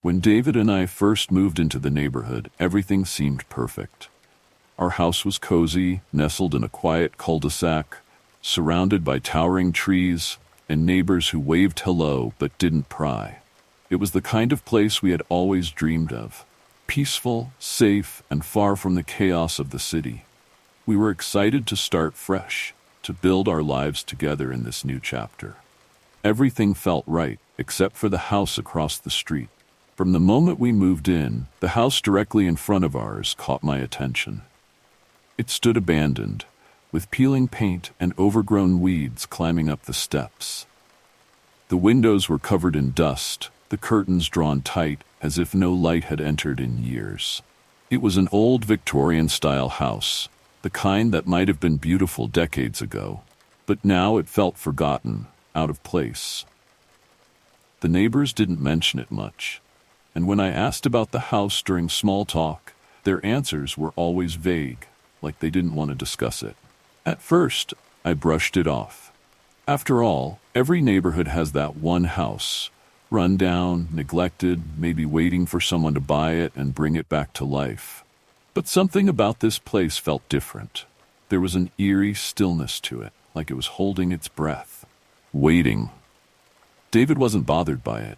When David and I first moved into the neighborhood, everything seemed perfect. Our house was cozy, nestled in a quiet cul-de-sac, surrounded by towering trees and neighbors who waved hello but didn't pry. It was the kind of place we had always dreamed of, peaceful, safe, and far from the chaos of the city. We were excited to start fresh, to build our lives together in this new chapter. Everything felt right, except for the house across the street. From the moment we moved in, the house directly in front of ours caught my attention. It stood abandoned, with peeling paint and overgrown weeds climbing up the steps. The windows were covered in dust, the curtains drawn tight as if no light had entered in years. It was an old Victorian-style house, the kind that might have been beautiful decades ago, but now it felt forgotten, out of place. The neighbors didn't mention it much, and when I asked about the house during small talk, their answers were always vague, like they didn't want to discuss it. At first, I brushed it off. After all, every neighborhood has that one house, run down, neglected, maybe waiting for someone to buy it and bring it back to life. But something about this place felt different. There was an eerie stillness to it, like it was holding its breath, waiting. David wasn't bothered by it.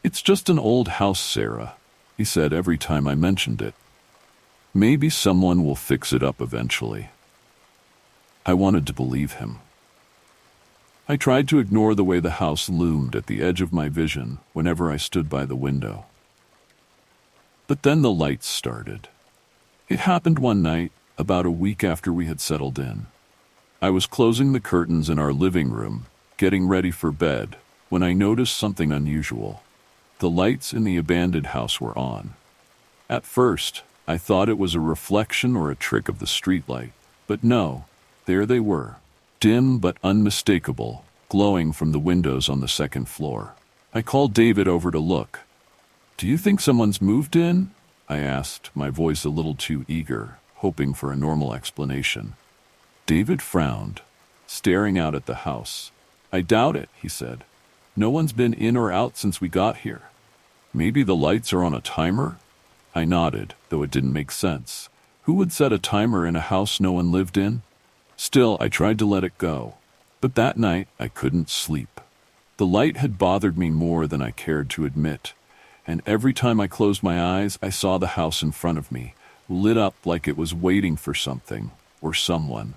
"It's just an old house, Sarah," he said every time I mentioned it. "Maybe someone will fix it up eventually." I wanted to believe him. I tried to ignore the way the house loomed at the edge of my vision whenever I stood by the window. But then the lights started. It happened one night, about a week after we had settled in. I was closing the curtains in our living room, getting ready for bed, when I noticed something unusual. The lights in the abandoned house were on. At first, I thought it was a reflection or a trick of the streetlight, but no, there they were, dim but unmistakable, glowing from the windows on the second floor. I called David over to look. "Do you think someone's moved in?" I asked, my voice a little too eager, hoping for a normal explanation. David frowned, staring out at the house. "I doubt it," he said. "No one's been in or out since we got here. Maybe the lights are on a timer?" I nodded, though it didn't make sense. Who would set a timer in a house no one lived in? Still, I tried to let it go. But that night, I couldn't sleep. The light had bothered me more than I cared to admit, and every time I closed my eyes, I saw the house in front of me, lit up like it was waiting for something or someone.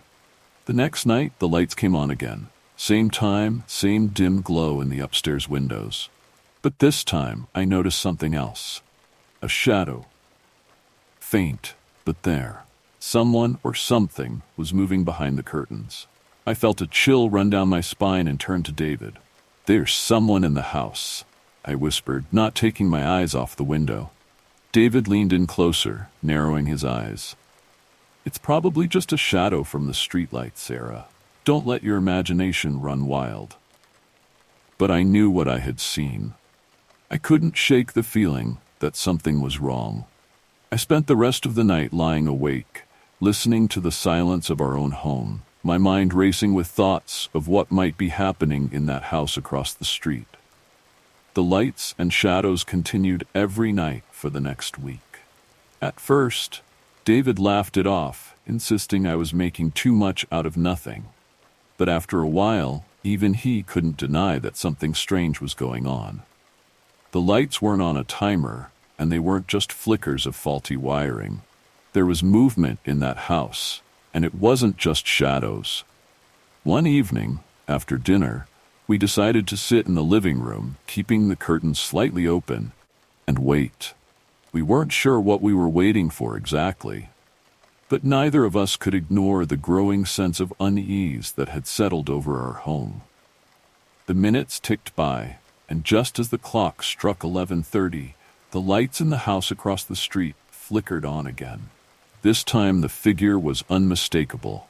The next night, the lights came on again. Same time, same dim glow in the upstairs windows. But this time, I noticed something else. A shadow. Faint, but there. Someone or something was moving behind the curtains. I felt a chill run down my spine and turned to David. "There's someone in the house," I whispered, not taking my eyes off the window. David leaned in closer, narrowing his eyes. "It's probably just a shadow from the streetlight, Sarah. Don't let your imagination run wild." But I knew what I had seen. I couldn't shake the feeling that something was wrong. I spent the rest of the night lying awake, listening to the silence of our own home, my mind racing with thoughts of what might be happening in that house across the street. The lights and shadows continued every night for the next week. At first, David laughed it off, insisting I was making too much out of nothing. But after a while, even he couldn't deny that something strange was going on. The lights weren't on a timer, and they weren't just flickers of faulty wiring. There was movement in that house, and it wasn't just shadows. One evening, after dinner, we decided to sit in the living room, keeping the curtains slightly open, and wait. We weren't sure what we were waiting for exactly, but neither of us could ignore the growing sense of unease that had settled over our home. The minutes ticked by, and just as the clock struck 11:30, the lights in the house across the street flickered on again. This time the figure was unmistakable.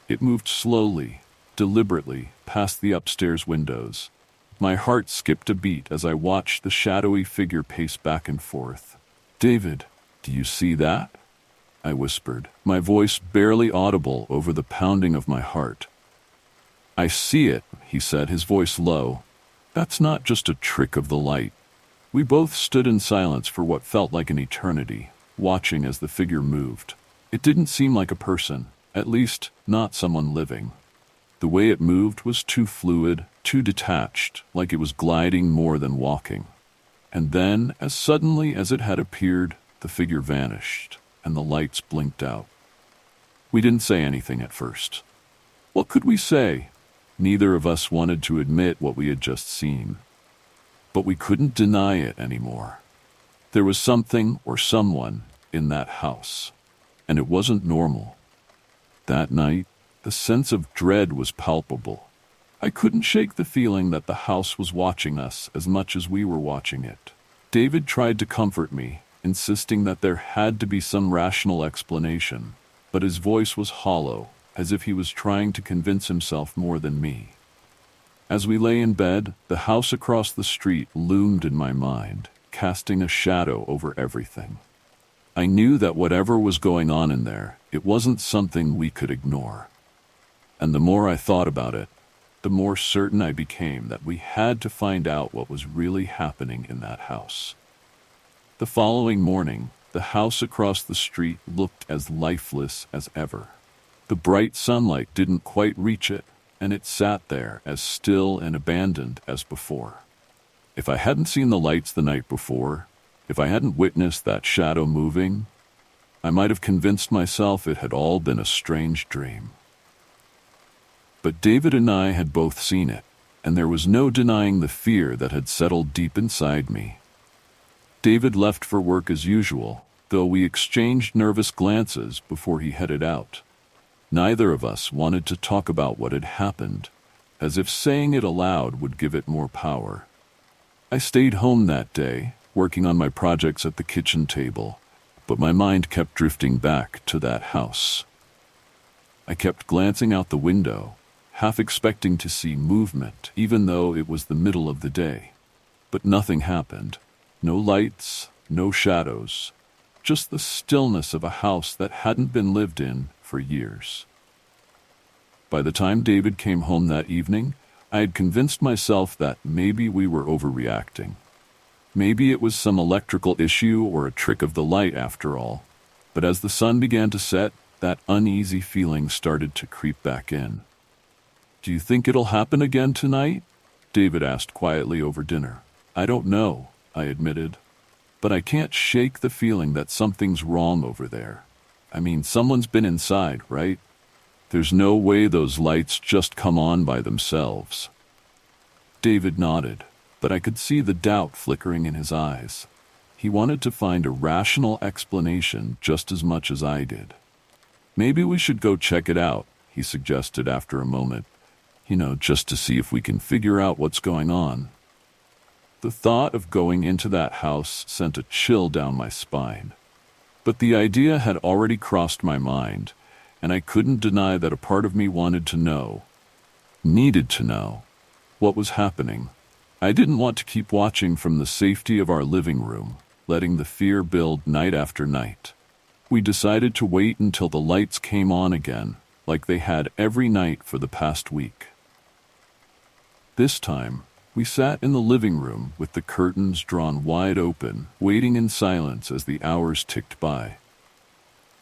It moved slowly, deliberately, past the upstairs windows. My heart skipped a beat as I watched the shadowy figure pace back and forth. "David, do you see that?" I whispered, my voice barely audible over the pounding of my heart. "I see it," he said, his voice low. "That's not just a trick of the light. We both stood in silence for what felt like an eternity, watching as the figure moved. It didn't seem like a person, at least not someone living. The way it moved was too fluid, too detached, like it was gliding more than walking. And then, as suddenly as it had appeared, the figure vanished, and the lights blinked out. We didn't say anything at first. What could we say? Neither of us wanted to admit what we had just seen. But we couldn't deny it anymore. There was something or someone in that house, and it wasn't normal. That night, the sense of dread was palpable. I couldn't shake the feeling that the house was watching us as much as we were watching it. David tried to comfort me, insisting that there had to be some rational explanation, but his voice was hollow, as if he was trying to convince himself more than me. As we lay in bed, the house across the street loomed in my mind, casting a shadow over everything. I knew that whatever was going on in there, it wasn't something we could ignore. And the more I thought about it, the more certain I became that we had to find out what was really happening in that house. The following morning, the house across the street looked as lifeless as ever. The bright sunlight didn't quite reach it, and it sat there as still and abandoned as before. If I hadn't seen the lights the night before, if I hadn't witnessed that shadow moving, I might have convinced myself it had all been a strange dream. But David and I had both seen it, and there was no denying the fear that had settled deep inside me. David left for work as usual, though we exchanged nervous glances before he headed out. Neither of us wanted to talk about what had happened, as if saying it aloud would give it more power. I stayed home that day, working on my projects at the kitchen table, but my mind kept drifting back to that house. I kept glancing out the window, half expecting to see movement, even though it was the middle of the day. But nothing happened. No lights, no shadows, just the stillness of a house that hadn't been lived in for years. By the time David came home that evening, I had convinced myself that maybe we were overreacting. Maybe it was some electrical issue or a trick of the light after all. But as the sun began to set, that uneasy feeling started to creep back in. "Do you think it'll happen again tonight?" David asked quietly over dinner. "I don't know," I admitted. "But I can't shake the feeling that something's wrong over there. I mean, someone's been inside, right? There's no way those lights just come on by themselves." David nodded, but I could see the doubt flickering in his eyes. He wanted to find a rational explanation just as much as I did. "Maybe we should go check it out," he suggested after a moment. Just to see if we can figure out what's going on." The thought of going into that house sent a chill down my spine. But the idea had already crossed my mind, and I couldn't deny that a part of me wanted to know, needed to know, what was happening. I didn't want to keep watching from the safety of our living room, letting the fear build night after night. We decided to wait until the lights came on again, like they had every night for the past week. This time, we sat in the living room with the curtains drawn wide open, waiting in silence as the hours ticked by.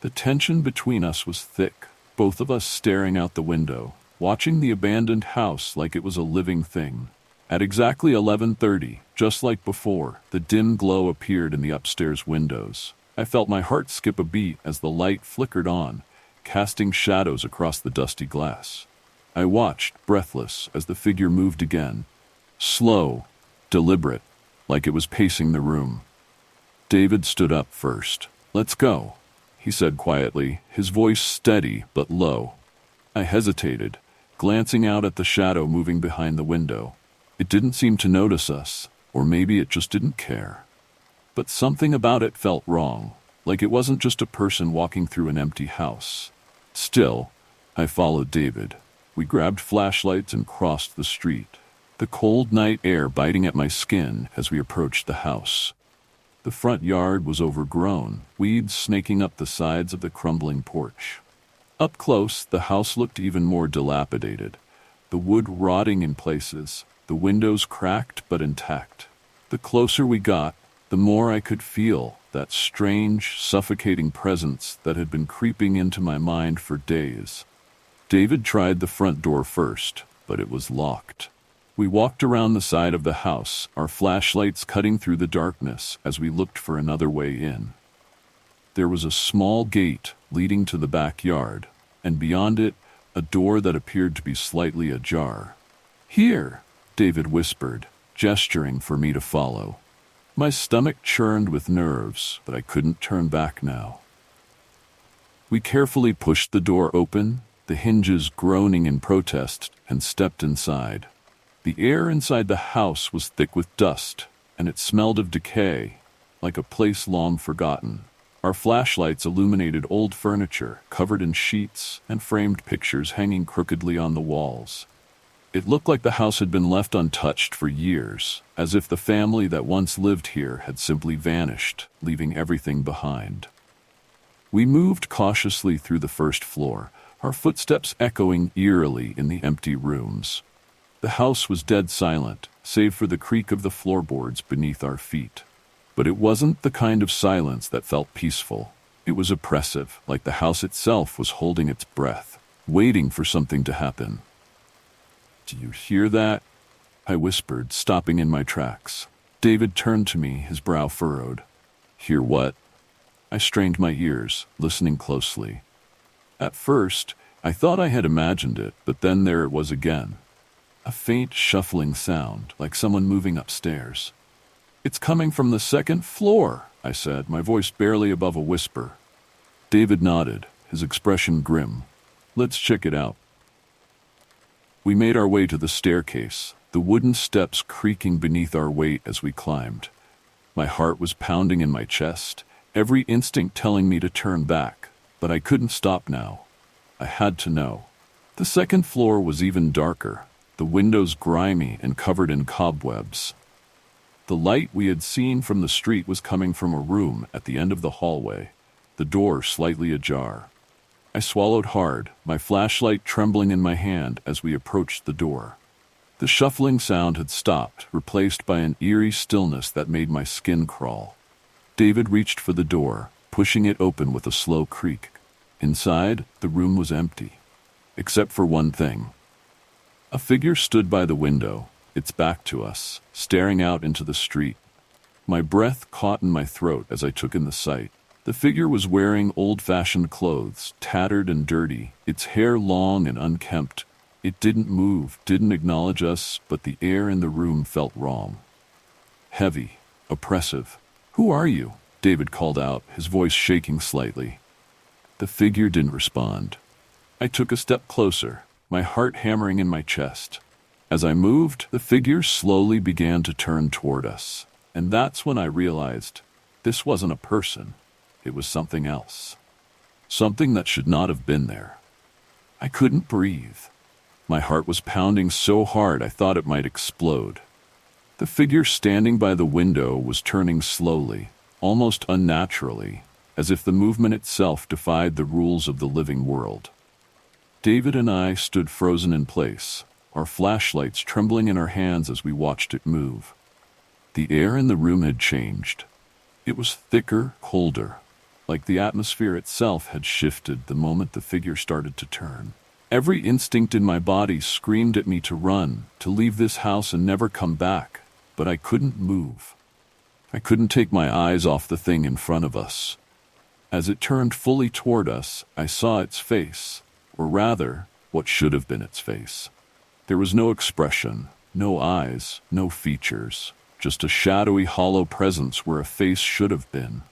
The tension between us was thick, both of us staring out the window, watching the abandoned house like it was a living thing. At exactly 11:30, just like before, the dim glow appeared in the upstairs windows. I felt my heart skip a beat as the light flickered on, casting shadows across the dusty glass. I watched, breathless, as the figure moved again. Slow, deliberate, like it was pacing the room. David stood up first. "Let's go," he said quietly, his voice steady but low. I hesitated, glancing out at the shadow moving behind the window. It didn't seem to notice us, or maybe it just didn't care. But something about it felt wrong, like it wasn't just a person walking through an empty house. Still, I followed David. We grabbed flashlights and crossed the street, the cold night air biting at my skin as we approached the house. The front yard was overgrown, weeds snaking up the sides of the crumbling porch. Up close, the house looked even more dilapidated, the wood rotting in places, the windows cracked but intact. The closer we got, the more I could feel that strange, suffocating presence that had been creeping into my mind for days. David tried the front door first, but it was locked. We walked around the side of the house, our flashlights cutting through the darkness as we looked for another way in. There was a small gate leading to the backyard, and beyond it, a door that appeared to be slightly ajar. "Here," David whispered, gesturing for me to follow. My stomach churned with nerves, but I couldn't turn back now. We carefully pushed the door open, the hinges groaning in protest, and stepped inside. The air inside the house was thick with dust, and it smelled of decay, like a place long forgotten. Our flashlights illuminated old furniture covered in sheets and framed pictures hanging crookedly on the walls. It looked like the house had been left untouched for years, as if the family that once lived here had simply vanished, leaving everything behind. We moved cautiously through the first floor, our footsteps echoing eerily in the empty rooms. The house was dead silent, save for the creak of the floorboards beneath our feet. But it wasn't the kind of silence that felt peaceful. It was oppressive, like the house itself was holding its breath, waiting for something to happen. "Do you hear that?" I whispered, stopping in my tracks. David turned to me, his brow furrowed. "Hear what?" I strained my ears, listening closely. At first, I thought I had imagined it, but then there it was again. A faint shuffling sound, like someone moving upstairs. "It's coming from the second floor," I said, my voice barely above a whisper. David nodded, his expression grim. "Let's check it out." We made our way to the staircase, the wooden steps creaking beneath our weight as we climbed. My heart was pounding in my chest, every instinct telling me to turn back, but I couldn't stop now. I had to know. The second floor was even darker, the windows grimy and covered in cobwebs. The light we had seen from the street was coming from a room at the end of the hallway, the door slightly ajar. I swallowed hard, my flashlight trembling in my hand as we approached the door. The shuffling sound had stopped, replaced by an eerie stillness that made my skin crawl. David reached for the door, pushing it open with a slow creak. Inside, the room was empty, except for one thing. A figure stood by the window, its back to us, staring out into the street. My breath caught in my throat as I took in the sight. The figure was wearing old-fashioned clothes, tattered and dirty, its hair long and unkempt. It didn't move, didn't acknowledge us, but the air in the room felt wrong. Heavy, oppressive. "Who are you?" David called out, his voice shaking slightly. The figure didn't respond. I took a step closer, my heart hammering in my chest. As I moved, the figure slowly began to turn toward us, and that's when I realized this wasn't a person. It was something else. Something that should not have been there. I couldn't breathe. My heart was pounding so hard I thought it might explode. The figure standing by the window was turning slowly, almost unnaturally, as if the movement itself defied the rules of the living world. David and I stood frozen in place, our flashlights trembling in our hands as we watched it move. The air in the room had changed. It was thicker, colder, like the atmosphere itself had shifted the moment the figure started to turn. Every instinct in my body screamed at me to run, to leave this house and never come back, but I couldn't move. I couldn't take my eyes off the thing in front of us. As it turned fully toward us, I saw its face, or rather, what should have been its face. There was no expression, no eyes, no features, just a shadowy, hollow presence where a face should have been.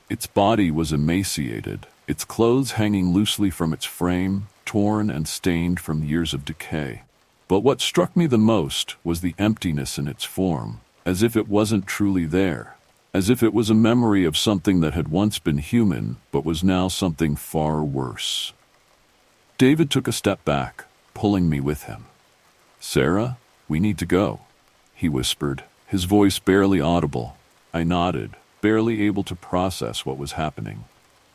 Its body was emaciated, its clothes hanging loosely from its frame, torn and stained from years of decay. But what struck me the most was the emptiness in its form, as if it wasn't truly there, as if it was a memory of something that had once been human but was now something far worse. David took a step back, pulling me with him. "Sarah, we need to go," he whispered, his voice barely audible. I nodded, barely able to process what was happening.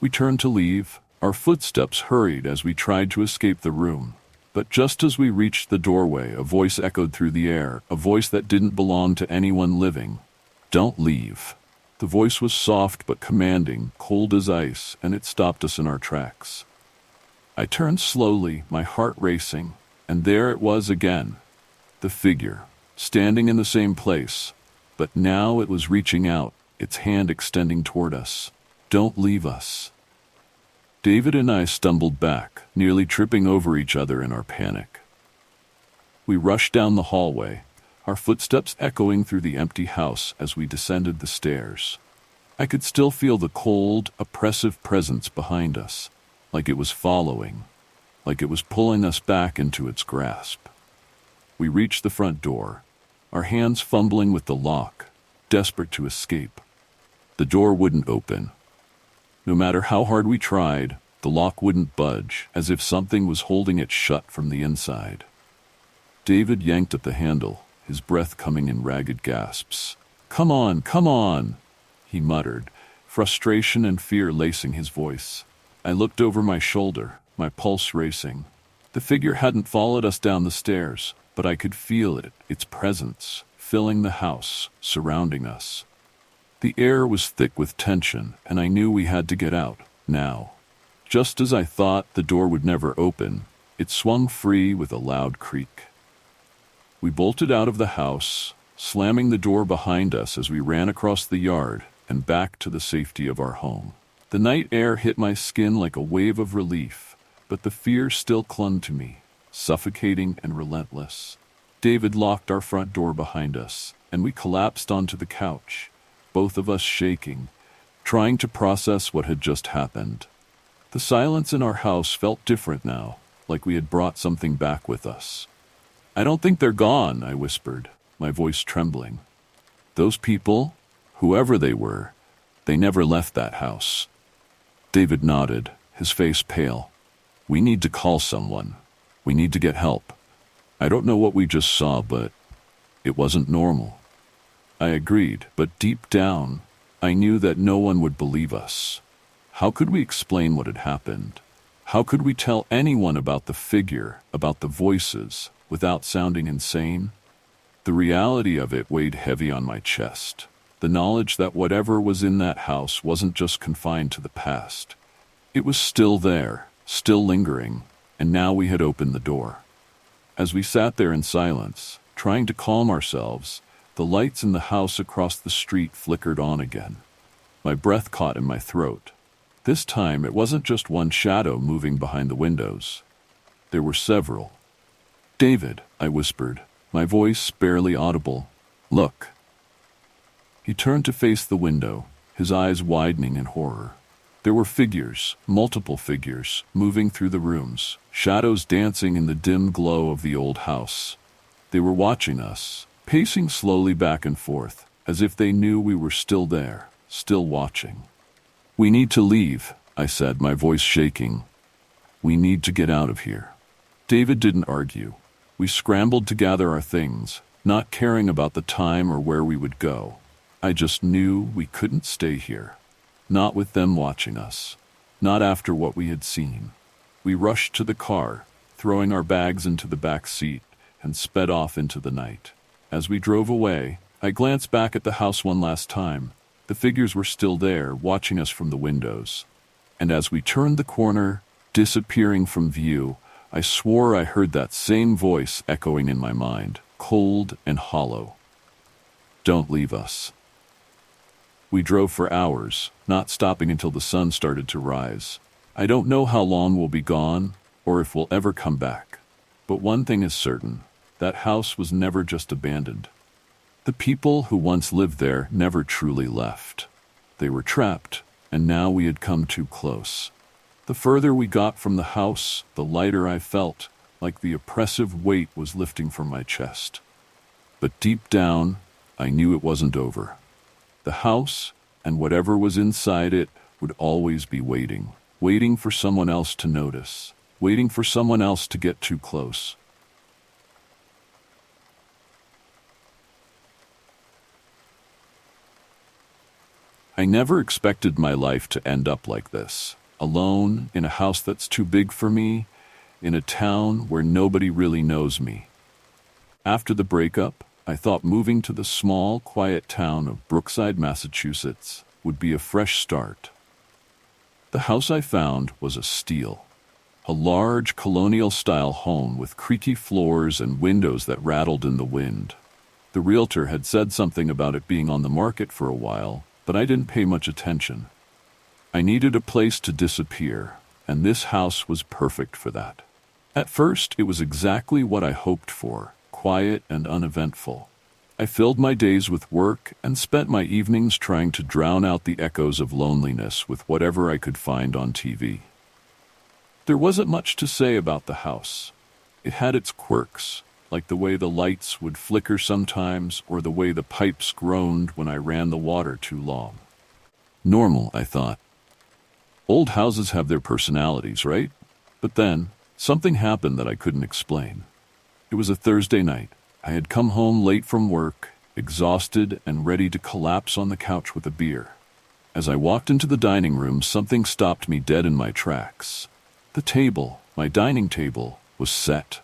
We turned to leave. Our footsteps hurried as we tried to escape the room. But just as we reached the doorway, a voice echoed through the air, a voice that didn't belong to anyone living, Don't leave. The voice was soft but commanding, cold as ice, and it stopped us in our tracks. I turned slowly, my heart racing, and there it was again. The figure, standing in the same place, but now it was reaching out, its hand extending toward us. Don't leave us. David and I stumbled back, nearly tripping over each other in our panic. We rushed down the hallway, our footsteps echoing through the empty house as we descended the stairs. I could still feel the cold, oppressive presence behind us, like it was following, like it was pulling us back into its grasp. We reached the front door, our hands fumbling with the lock, desperate to escape. The door wouldn't open. No matter how hard we tried, the lock wouldn't budge, as if something was holding it shut from the inside. David yanked at the handle, his breath coming in ragged gasps. Come on, he muttered, frustration and fear lacing his voice. I looked over my shoulder, my pulse racing. The figure hadn't followed us down the stairs, but I could feel it, its presence, filling the house, surrounding us. The air was thick with tension, and I knew we had to get out, now. Just as I thought the door would never open, it swung free with a loud creak. We bolted out of the house, slamming the door behind us as we ran across the yard and back to the safety of our home. The night air hit my skin like a wave of relief, but the fear still clung to me, suffocating and relentless. David locked our front door behind us, and we collapsed onto the couch, both of us shaking, trying to process what had just happened. The silence in our house felt different now, like we had brought something back with us. I don't think they're gone, I whispered, my voice trembling. Those people, whoever they were, they never left that house. David nodded, his face pale. We need to call someone. We need to get help. I don't know what we just saw, but it wasn't normal. I agreed, but deep down, I knew that no one would believe us. How could we explain what had happened? How could we tell anyone about the figure, about the voices, without sounding insane? The reality of it weighed heavy on my chest. The knowledge that whatever was in that house wasn't just confined to the past. It was still there, still lingering, and now we had opened the door. As we sat there in silence, trying to calm ourselves, the lights in the house across the street flickered on again. My breath caught in my throat. This time it wasn't just one shadow moving behind the windows. There were several. David, I whispered, my voice barely audible. Look. He turned to face the window, his eyes widening in horror. There were figures, multiple figures, moving through the rooms, shadows dancing in the dim glow of the old house. They were watching us, pacing slowly back and forth, as if they knew we were still there, still watching. We need to leave, I said, my voice shaking. We need to get out of here. David didn't argue. We scrambled to gather our things, not caring about the time or where we would go. I just knew we couldn't stay here. Not with them watching us. Not after what we had seen. We rushed to the car, throwing our bags into the back seat, and sped off into the night. As we drove away, I glanced back at the house one last time. The figures were still there, watching us from the windows. And as we turned the corner, disappearing from view, I swore I heard that same voice echoing in my mind, cold and hollow. Don't leave us. We drove for hours, not stopping until the sun started to rise. I don't know how long we'll be gone, or if we'll ever come back. But one thing is certain, that house was never just abandoned. The people who once lived there never truly left. They were trapped, and now we had come too close. The further we got from the house, the lighter I felt, like the oppressive weight was lifting from my chest. But deep down, I knew it wasn't over. The house, and whatever was inside it, would always be waiting. Waiting for someone else to notice. Waiting for someone else to get too close. I never expected my life to end up like this. Alone, in a house that's too big for me, in a town where nobody really knows me. After the breakup, I thought moving to the small, quiet town of Brookside, Massachusetts would be a fresh start. The house I found was a steal. A large colonial-style home with creaky floors and windows that rattled in the wind. The realtor had said something about it being on the market for a while, but I didn't pay much attention. I needed a place to disappear, and this house was perfect for that. At first, it was exactly what I hoped for, quiet and uneventful. I filled my days with work and spent my evenings trying to drown out the echoes of loneliness with whatever I could find on TV. There wasn't much to say about the house. It had its quirks, like the way the lights would flicker sometimes or the way the pipes groaned when I ran the water too long. Normal, I thought. Old houses have their personalities, right? But then, something happened that I couldn't explain. It was a Thursday night. I had come home late from work, exhausted and ready to collapse on the couch with a beer. As I walked into the dining room, something stopped me dead in my tracks. The table, my dining table, was set.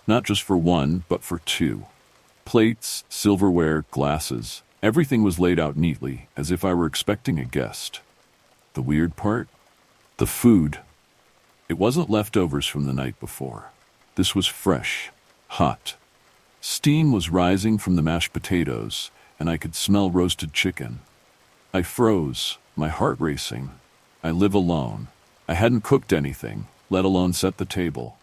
Not just for one, but for two. Plates, silverware, glasses, everything was laid out neatly, as if I were expecting a guest. The weird part? The food. It wasn't leftovers from the night before. This was fresh, hot. Steam was rising from the mashed potatoes, and I could smell roasted chicken. I froze, my heart racing. I live alone. I hadn't cooked anything, let alone set the table.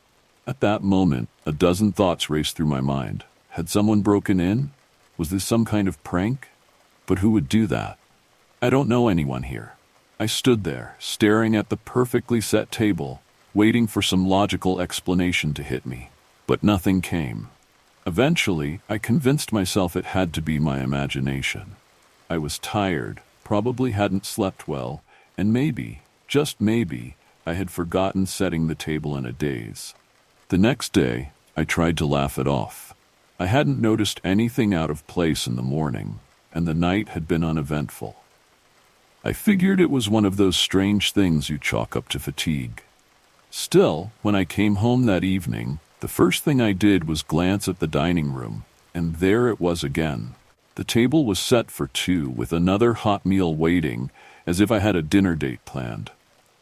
At that moment, a dozen thoughts raced through my mind. Had someone broken in? Was this some kind of prank? But who would do that? I don't know anyone here. I stood there, staring at the perfectly set table, waiting for some logical explanation to hit me. But nothing came. Eventually, I convinced myself it had to be my imagination. I was tired, probably hadn't slept well, and maybe, just maybe, I had forgotten setting the table in a daze. The next day, I tried to laugh it off. I hadn't noticed anything out of place in the morning, and the night had been uneventful. I figured it was one of those strange things you chalk up to fatigue. Still, when I came home that evening, the first thing I did was glance at the dining room, and there it was again. The table was set for two, with another hot meal waiting, as if I had a dinner date planned.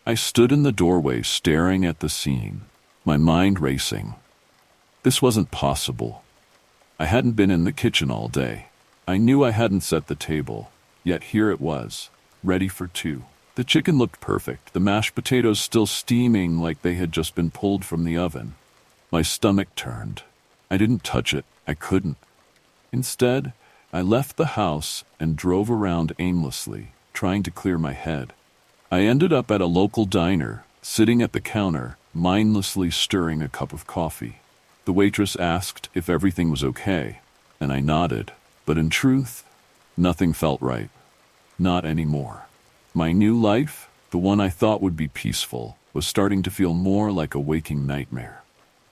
I stood in the doorway staring at the scene, my mind racing. This wasn't possible. I hadn't been in the kitchen all day. I knew I hadn't set the table, yet here it was, ready for two. The chicken looked perfect, the mashed potatoes still steaming like they had just been pulled from the oven. My stomach turned. I didn't touch it. I couldn't. Instead, I left the house and drove around aimlessly, trying to clear my head. I ended up at a local diner, sitting at the counter, mindlessly stirring a cup of coffee. The waitress asked if everything was okay, and I nodded, but in truth, nothing felt right. Not anymore. My new life, the one I thought would be peaceful, was starting to feel more like a waking nightmare.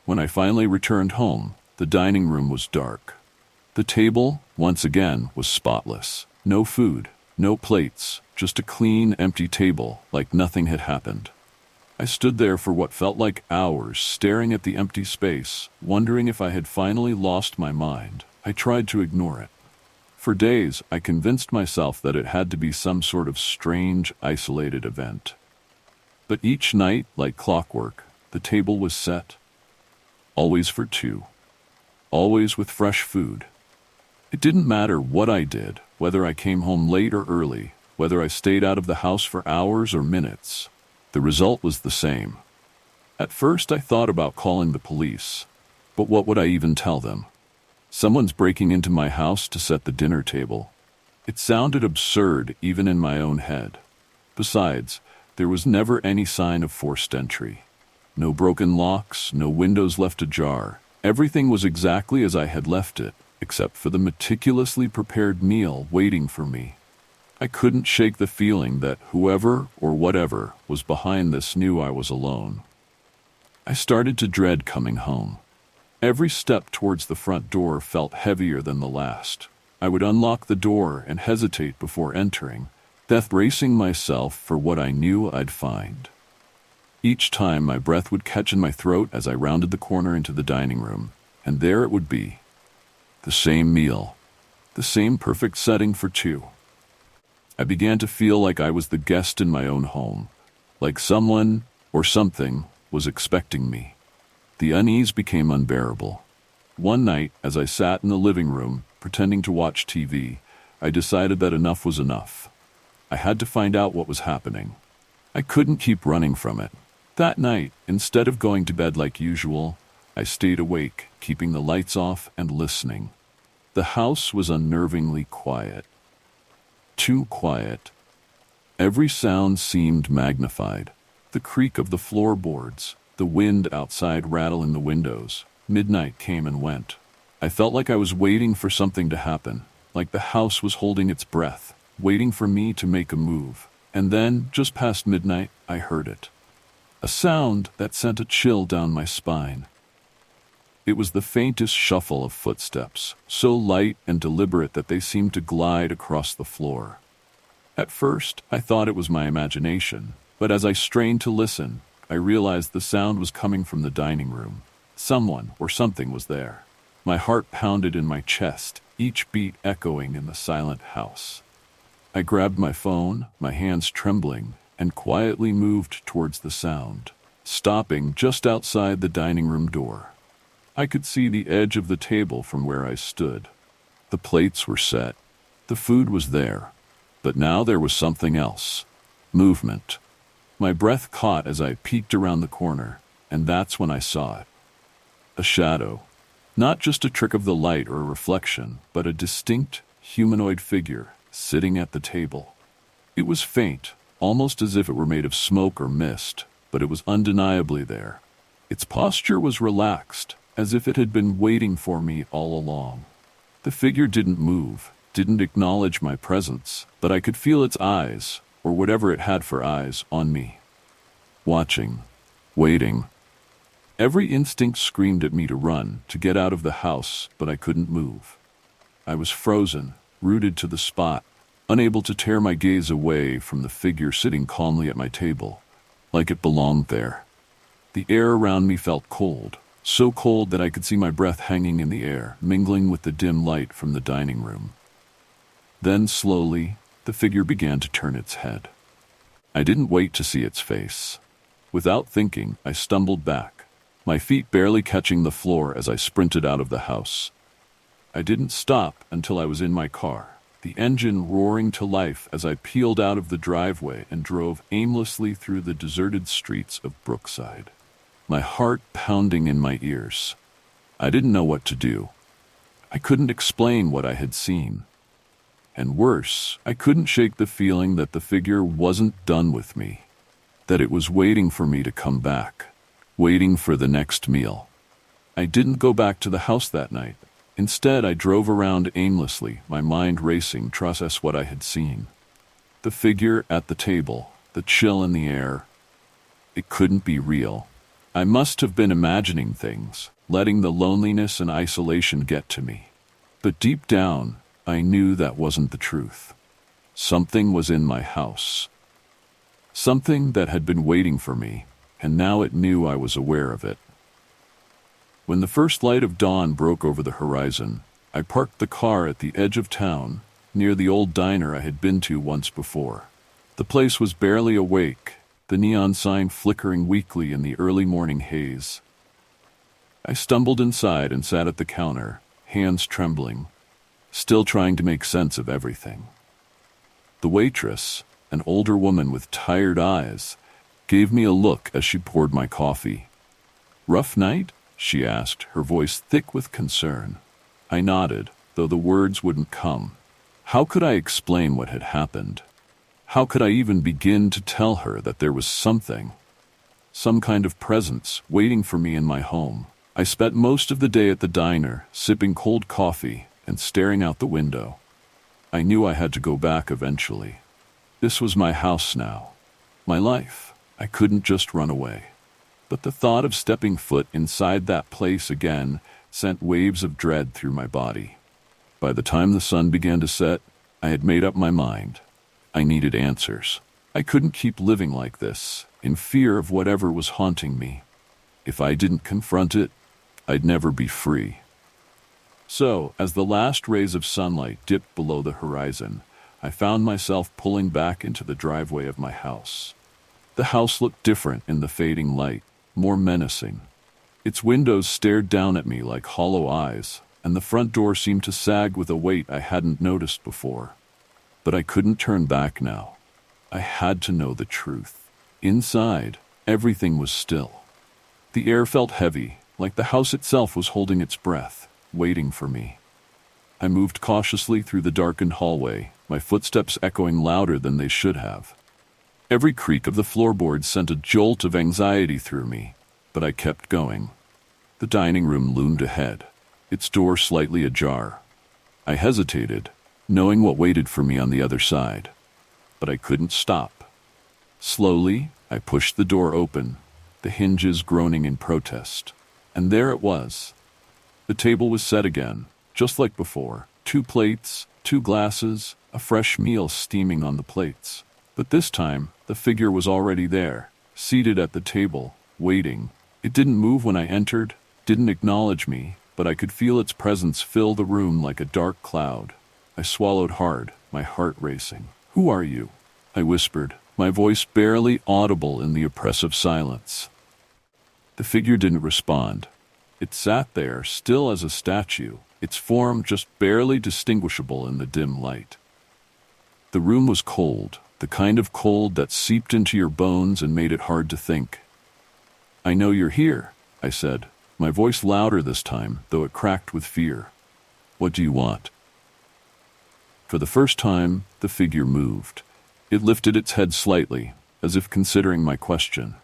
When I finally returned home, the dining room was dark. The table, once again, was spotless. No food, no plates, just a clean, empty table, like nothing had happened. I stood there for what felt like hours, staring at the empty space, wondering if I had finally lost my mind. I tried to ignore it. For days, I convinced myself that it had to be some sort of strange, isolated event. But each night, like clockwork, the table was set. Always for two. Always with fresh food. It didn't matter what I did, whether I came home late or early, whether I stayed out of the house for hours or minutes. The result was the same. At first, I thought about calling the police. But what would I even tell them? Someone's breaking into my house to set the dinner table. It sounded absurd even in my own head. Besides, there was never any sign of forced entry. No broken locks, no windows left ajar. Everything was exactly as I had left it, except for the meticulously prepared meal waiting for me. I couldn't shake the feeling that whoever or whatever was behind this knew I was alone. I started to dread coming home. Every step towards the front door felt heavier than the last. I would unlock the door and hesitate before entering, bracing myself for what I knew I'd find. Each time my breath would catch in my throat as I rounded the corner into the dining room, and there it would be. The same meal. The same perfect setting for two. I began to feel like I was the guest in my own home, like someone or something was expecting me. The unease became unbearable. One night, as I sat in the living room, pretending to watch TV, I decided that enough was enough. I had to find out what was happening. I couldn't keep running from it. That night, instead of going to bed like usual, I stayed awake, keeping the lights off and listening. The house was unnervingly quiet. Too quiet. Every sound seemed magnified. The creak of the floorboards, the wind outside rattling the windows. Midnight came and went. I felt like I was waiting for something to happen, like the house was holding its breath, waiting for me to make a move. And then, just past midnight, I heard it. A sound that sent a chill down my spine. It was the faintest shuffle of footsteps, so light and deliberate that they seemed to glide across the floor. At first, I thought it was my imagination, but as I strained to listen, I realized the sound was coming from the dining room. Someone or something was there. My heart pounded in my chest, each beat echoing in the silent house. I grabbed my phone, my hands trembling, and quietly moved towards the sound, stopping just outside the dining room door. I could see the edge of the table from where I stood. The plates were set. The food was there. But now there was something else. Movement. My breath caught as I peeked around the corner, and that's when I saw it. A shadow. Not just a trick of the light or a reflection, but a distinct, humanoid figure sitting at the table. It was faint, almost as if it were made of smoke or mist, but it was undeniably there. Its posture was relaxed, as if it had been waiting for me all along. The figure didn't move, didn't acknowledge my presence, but I could feel its eyes, or whatever it had for eyes, on me. Watching. Waiting. Every instinct screamed at me to run, to get out of the house, but I couldn't move. I was frozen, rooted to the spot, unable to tear my gaze away from the figure sitting calmly at my table, like it belonged there. The air around me felt cold, so cold that I could see my breath hanging in the air, mingling with the dim light from the dining room. Then, slowly, the figure began to turn its head. I didn't wait to see its face. Without thinking, I stumbled back, my feet barely catching the floor as I sprinted out of the house. I didn't stop until I was in my car, the engine roaring to life as I peeled out of the driveway and drove aimlessly through the deserted streets of Brookside, my heart pounding in my ears. I didn't know what to do. I couldn't explain what I had seen. And worse, I couldn't shake the feeling that the figure wasn't done with me, that it was waiting for me to come back, waiting for the next meal. I didn't go back to the house that night. Instead, I drove around aimlessly, my mind racing to process what I had seen. The figure at the table, the chill in the air. It couldn't be real. I must have been imagining things, letting the loneliness and isolation get to me. But deep down, I knew that wasn't the truth. Something was in my house. Something that had been waiting for me, and now it knew I was aware of it. When the first light of dawn broke over the horizon, I parked the car at the edge of town, near the old diner I had been to once before. The place was barely awake, the neon sign flickering weakly in the early morning haze. I stumbled inside and sat at the counter, hands trembling, still trying to make sense of everything. The waitress, an older woman with tired eyes, gave me a look as she poured my coffee. "Rough night?" she asked, her voice thick with concern. I nodded, though the words wouldn't come. How could I explain what had happened? How could I even begin to tell her that there was something, some kind of presence, waiting for me in my home? I spent most of the day at the diner, sipping cold coffee and staring out the window. I knew I had to go back eventually. This was my house now, my life. I couldn't just run away. But the thought of stepping foot inside that place again sent waves of dread through my body. By the time the sun began to set, I had made up my mind. I needed answers. I couldn't keep living like this, in fear of whatever was haunting me. If I didn't confront it, I'd never be free. So, as the last rays of sunlight dipped below the horizon, I found myself pulling back into the driveway of my house. The house looked different in the fading light, more menacing. Its windows stared down at me like hollow eyes, and the front door seemed to sag with a weight I hadn't noticed before. But I couldn't turn back now. I had to know the truth. Inside, everything was still. The air felt heavy, like the house itself was holding its breath, waiting for me. I moved cautiously through the darkened hallway, my footsteps echoing louder than they should have. Every creak of the floorboards sent a jolt of anxiety through me, but I kept going. The dining room loomed ahead, its door slightly ajar. I hesitated, knowing what waited for me on the other side, but I couldn't stop. Slowly, I pushed the door open, the hinges groaning in protest, and there it was. The table was set again, just like before. 2 plates, 2 glasses, a fresh meal steaming on the plates. But this time, the figure was already there, seated at the table, waiting. It didn't move when I entered, didn't acknowledge me, but I could feel its presence fill the room like a dark cloud. I swallowed hard, my heart racing. "Who are you?" I whispered, my voice barely audible in the oppressive silence. The figure didn't respond. It sat there, still as a statue, its form just barely distinguishable in the dim light. The room was cold, the kind of cold that seeped into your bones and made it hard to think. "I know you're here," I said, my voice louder this time, though it cracked with fear. "What do you want?" For the first time, the figure moved. It lifted its head slightly, as if considering my question.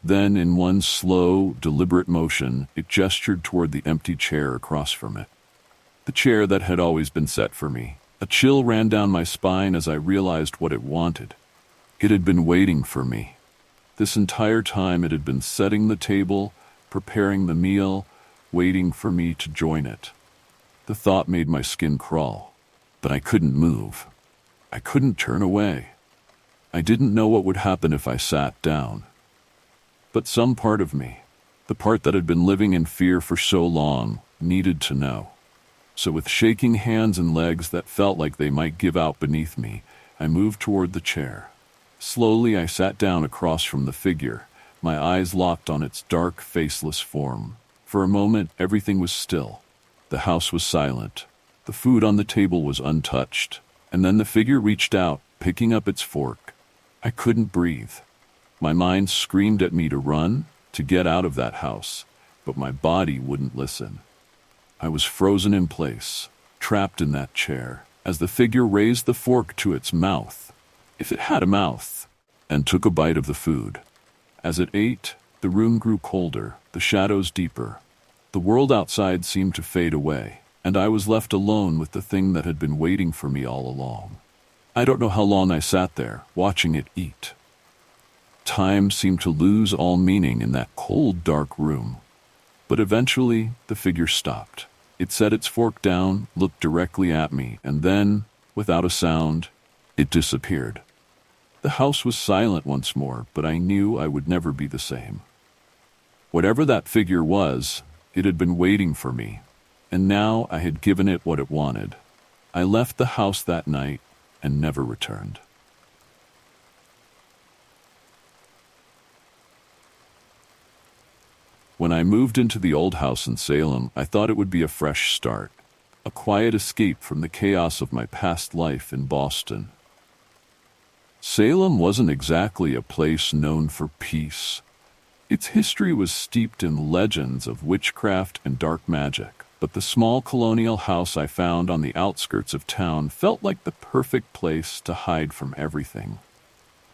Then, in one slow, deliberate motion, it gestured toward the empty chair across from it. The chair that had always been set for me. A chill ran down my spine as I realized what it wanted. It had been waiting for me. This entire time it had been setting the table, preparing the meal, waiting for me to join it. The thought made my skin crawl, but I couldn't move. I couldn't turn away. I didn't know what would happen if I sat down. But some part of me, the part that had been living in fear for so long, needed to know. So with shaking hands and legs that felt like they might give out beneath me, I moved toward the chair. Slowly I sat down across from the figure, my eyes locked on its dark, faceless form. For a moment, everything was still. The house was silent. The food on the table was untouched. And then the figure reached out, picking up its fork. I couldn't breathe. My mind screamed at me to run, to get out of that house, but my body wouldn't listen. I was frozen in place, trapped in that chair, as the figure raised the fork to its mouth, if it had a mouth, and took a bite of the food. As it ate, the room grew colder, the shadows deeper. The world outside seemed to fade away, and I was left alone with the thing that had been waiting for me all along. I don't know how long I sat there, watching it eat. Time seemed to lose all meaning in that cold, dark room. But eventually, the figure stopped. It set its fork down, looked directly at me, and then, without a sound, it disappeared. The house was silent once more, but I knew I would never be the same. Whatever that figure was, it had been waiting for me, and now I had given it what it wanted. I left the house that night and never returned. When I moved into the old house in Salem, I thought it would be a fresh start, a quiet escape from the chaos of my past life in Boston. Salem wasn't exactly a place known for peace. Its history was steeped in legends of witchcraft and dark magic, but the small colonial house I found on the outskirts of town felt like the perfect place to hide from everything.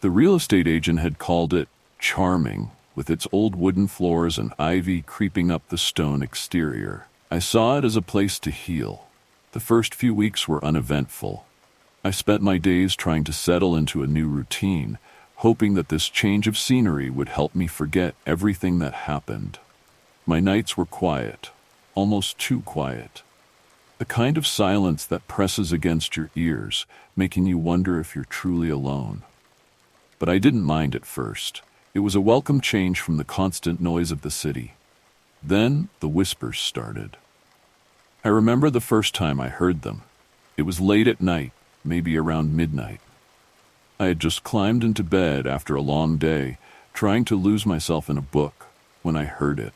The real estate agent had called it charming, with its old wooden floors and ivy creeping up the stone exterior. I saw it as a place to heal. The first few weeks were uneventful. I spent my days trying to settle into a new routine, hoping that this change of scenery would help me forget everything that happened. My nights were quiet, almost too quiet. The kind of silence that presses against your ears, making you wonder if you're truly alone. But I didn't mind at first. It was a welcome change from the constant noise of the city. Then the whispers started. I remember the first time I heard them. It was late at night, maybe around midnight. I had just climbed into bed after a long day, trying to lose myself in a book, when I heard it.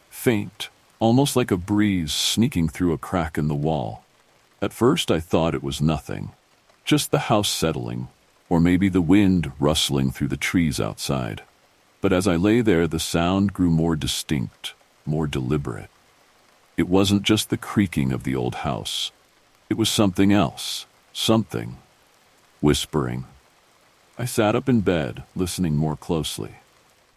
Faint, almost like a breeze sneaking through a crack in the wall. At first I thought it was nothing, just the house settling, or maybe the wind rustling through the trees outside. But as I lay there, the sound grew more distinct, more deliberate. It wasn't just the creaking of the old house. It was something else, something. Whispering. I sat up in bed, listening more closely.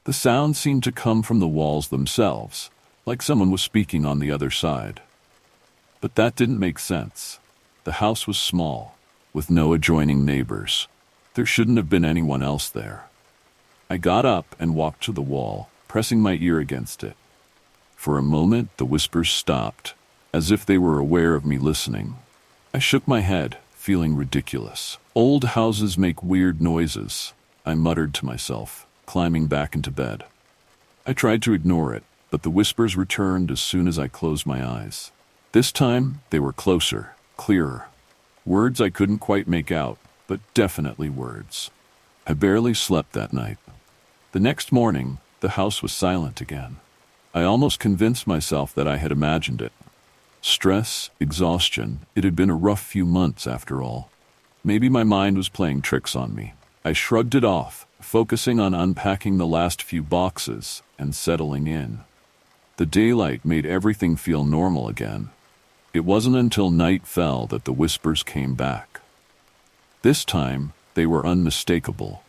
The sound seemed to come from the walls themselves, like someone was speaking on the other side. But that didn't make sense. The house was small, with no adjoining neighbors. There shouldn't have been anyone else there. I got up and walked to the wall, pressing my ear against it. For a moment, the whispers stopped, as if they were aware of me listening. I shook my head, feeling ridiculous. Old houses make weird noises, I muttered to myself, climbing back into bed. I tried to ignore it, but the whispers returned as soon as I closed my eyes. This time, they were closer, clearer. Words I couldn't quite make out, but definitely words. I barely slept that night. The next morning, the house was silent again. I almost convinced myself that I had imagined it. Stress, exhaustion, it had been a rough few months after all. Maybe my mind was playing tricks on me. I shrugged it off, focusing on unpacking the last few boxes and settling in. The daylight made everything feel normal again. It wasn't until night fell that the whispers came back. This time, they were unmistakable.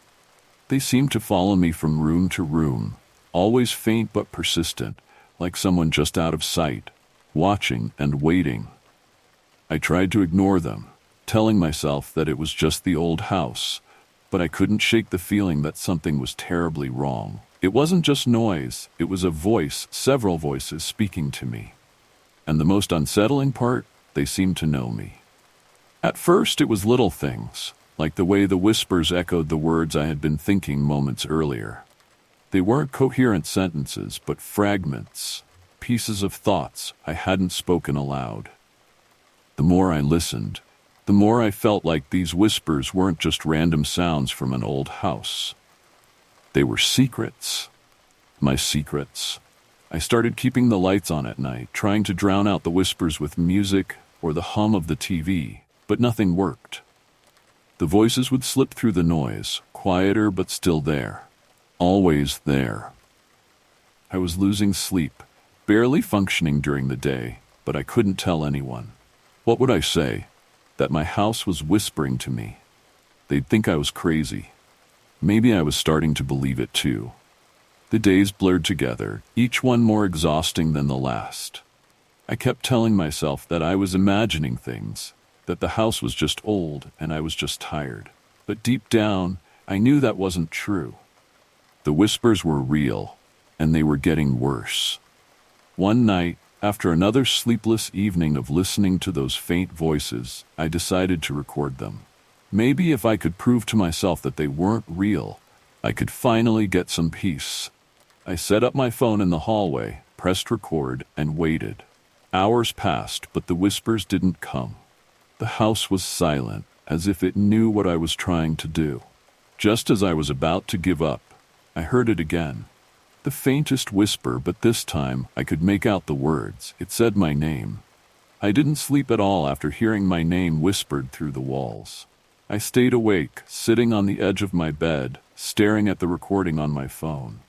They seemed to follow me from room to room, always faint but persistent, like someone just out of sight, watching and waiting. I tried to ignore them, telling myself that it was just the old house, but I couldn't shake the feeling that something was terribly wrong. It wasn't just noise, it was a voice, several voices speaking to me. And the most unsettling part, they seemed to know me. At first it was little things, like the way the whispers echoed the words I had been thinking moments earlier. They weren't coherent sentences, but fragments, pieces of thoughts I hadn't spoken aloud. The more I listened, the more I felt like these whispers weren't just random sounds from an old house. They were secrets. My secrets. I started keeping the lights on at night, trying to drown out the whispers with music or the hum of the TV, but nothing worked. The voices would slip through the noise, quieter but still there. Always there. I was losing sleep, barely functioning during the day, but I couldn't tell anyone. What would I say? That my house was whispering to me. They'd think I was crazy. Maybe I was starting to believe it too. The days blurred together, each one more exhausting than the last. I kept telling myself that I was imagining things, that the house was just old and I was just tired. But deep down, I knew that wasn't true. The whispers were real, and they were getting worse. One night, after another sleepless evening of listening to those faint voices, I decided to record them. Maybe if I could prove to myself that they weren't real, I could finally get some peace. I set up my phone in the hallway, pressed record, and waited. Hours passed, but the whispers didn't come. The house was silent, as if it knew what I was trying to do. Just as I was about to give up, I heard it again. The faintest whisper, but this time I could make out the words. It said my name. I didn't sleep at all after hearing my name whispered through the walls. I stayed awake, sitting on the edge of my bed, staring at the recording on my phone.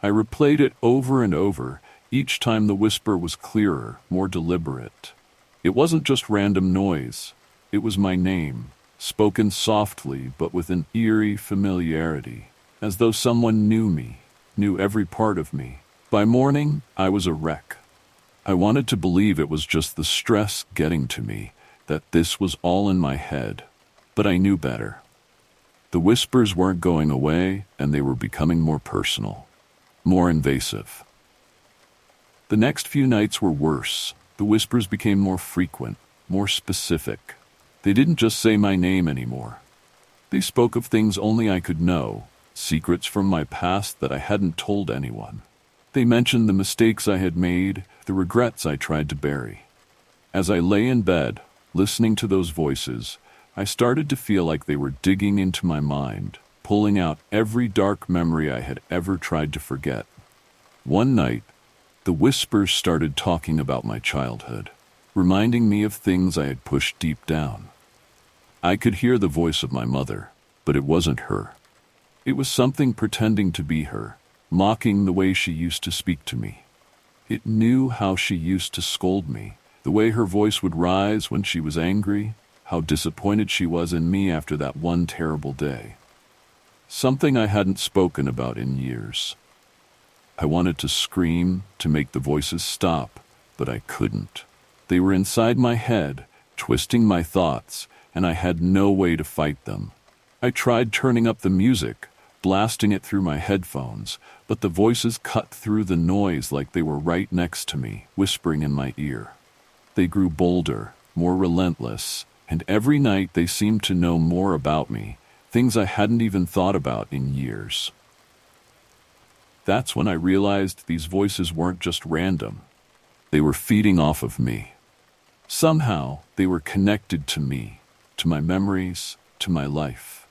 I replayed it over and over. Each time the whisper was clearer, more deliberate. It wasn't just random noise. It was my name, spoken softly but with an eerie familiarity, as though someone knew me, knew every part of me. By morning, I was a wreck. I wanted to believe it was just the stress getting to me, that this was all in my head. But I knew better. The whispers weren't going away, and they were becoming more personal, more invasive. The next few nights were worse. The whispers became more frequent, more specific. They didn't just say my name anymore. They spoke of things only I could know, secrets from my past that I hadn't told anyone. They mentioned the mistakes I had made, the regrets I tried to bury. As I lay in bed, listening to those voices, I started to feel like they were digging into my mind, pulling out every dark memory I had ever tried to forget. One night, the whispers started talking about my childhood, reminding me of things I had pushed deep down. I could hear the voice of my mother, but it wasn't her. It was something pretending to be her, mocking the way she used to speak to me. It knew how she used to scold me, the way her voice would rise when she was angry, how disappointed she was in me after that one terrible day. Something I hadn't spoken about in years. I wanted to scream, to make the voices stop, but I couldn't. They were inside my head, twisting my thoughts, and I had no way to fight them. I tried turning up the music, blasting it through my headphones, but the voices cut through the noise like they were right next to me, whispering in my ear. They grew bolder, more relentless, and every night they seemed to know more about me, things I hadn't even thought about in years. That's when I realized these voices weren't just random. They were feeding off of me. Somehow, they were connected to me, to my memories, to my life.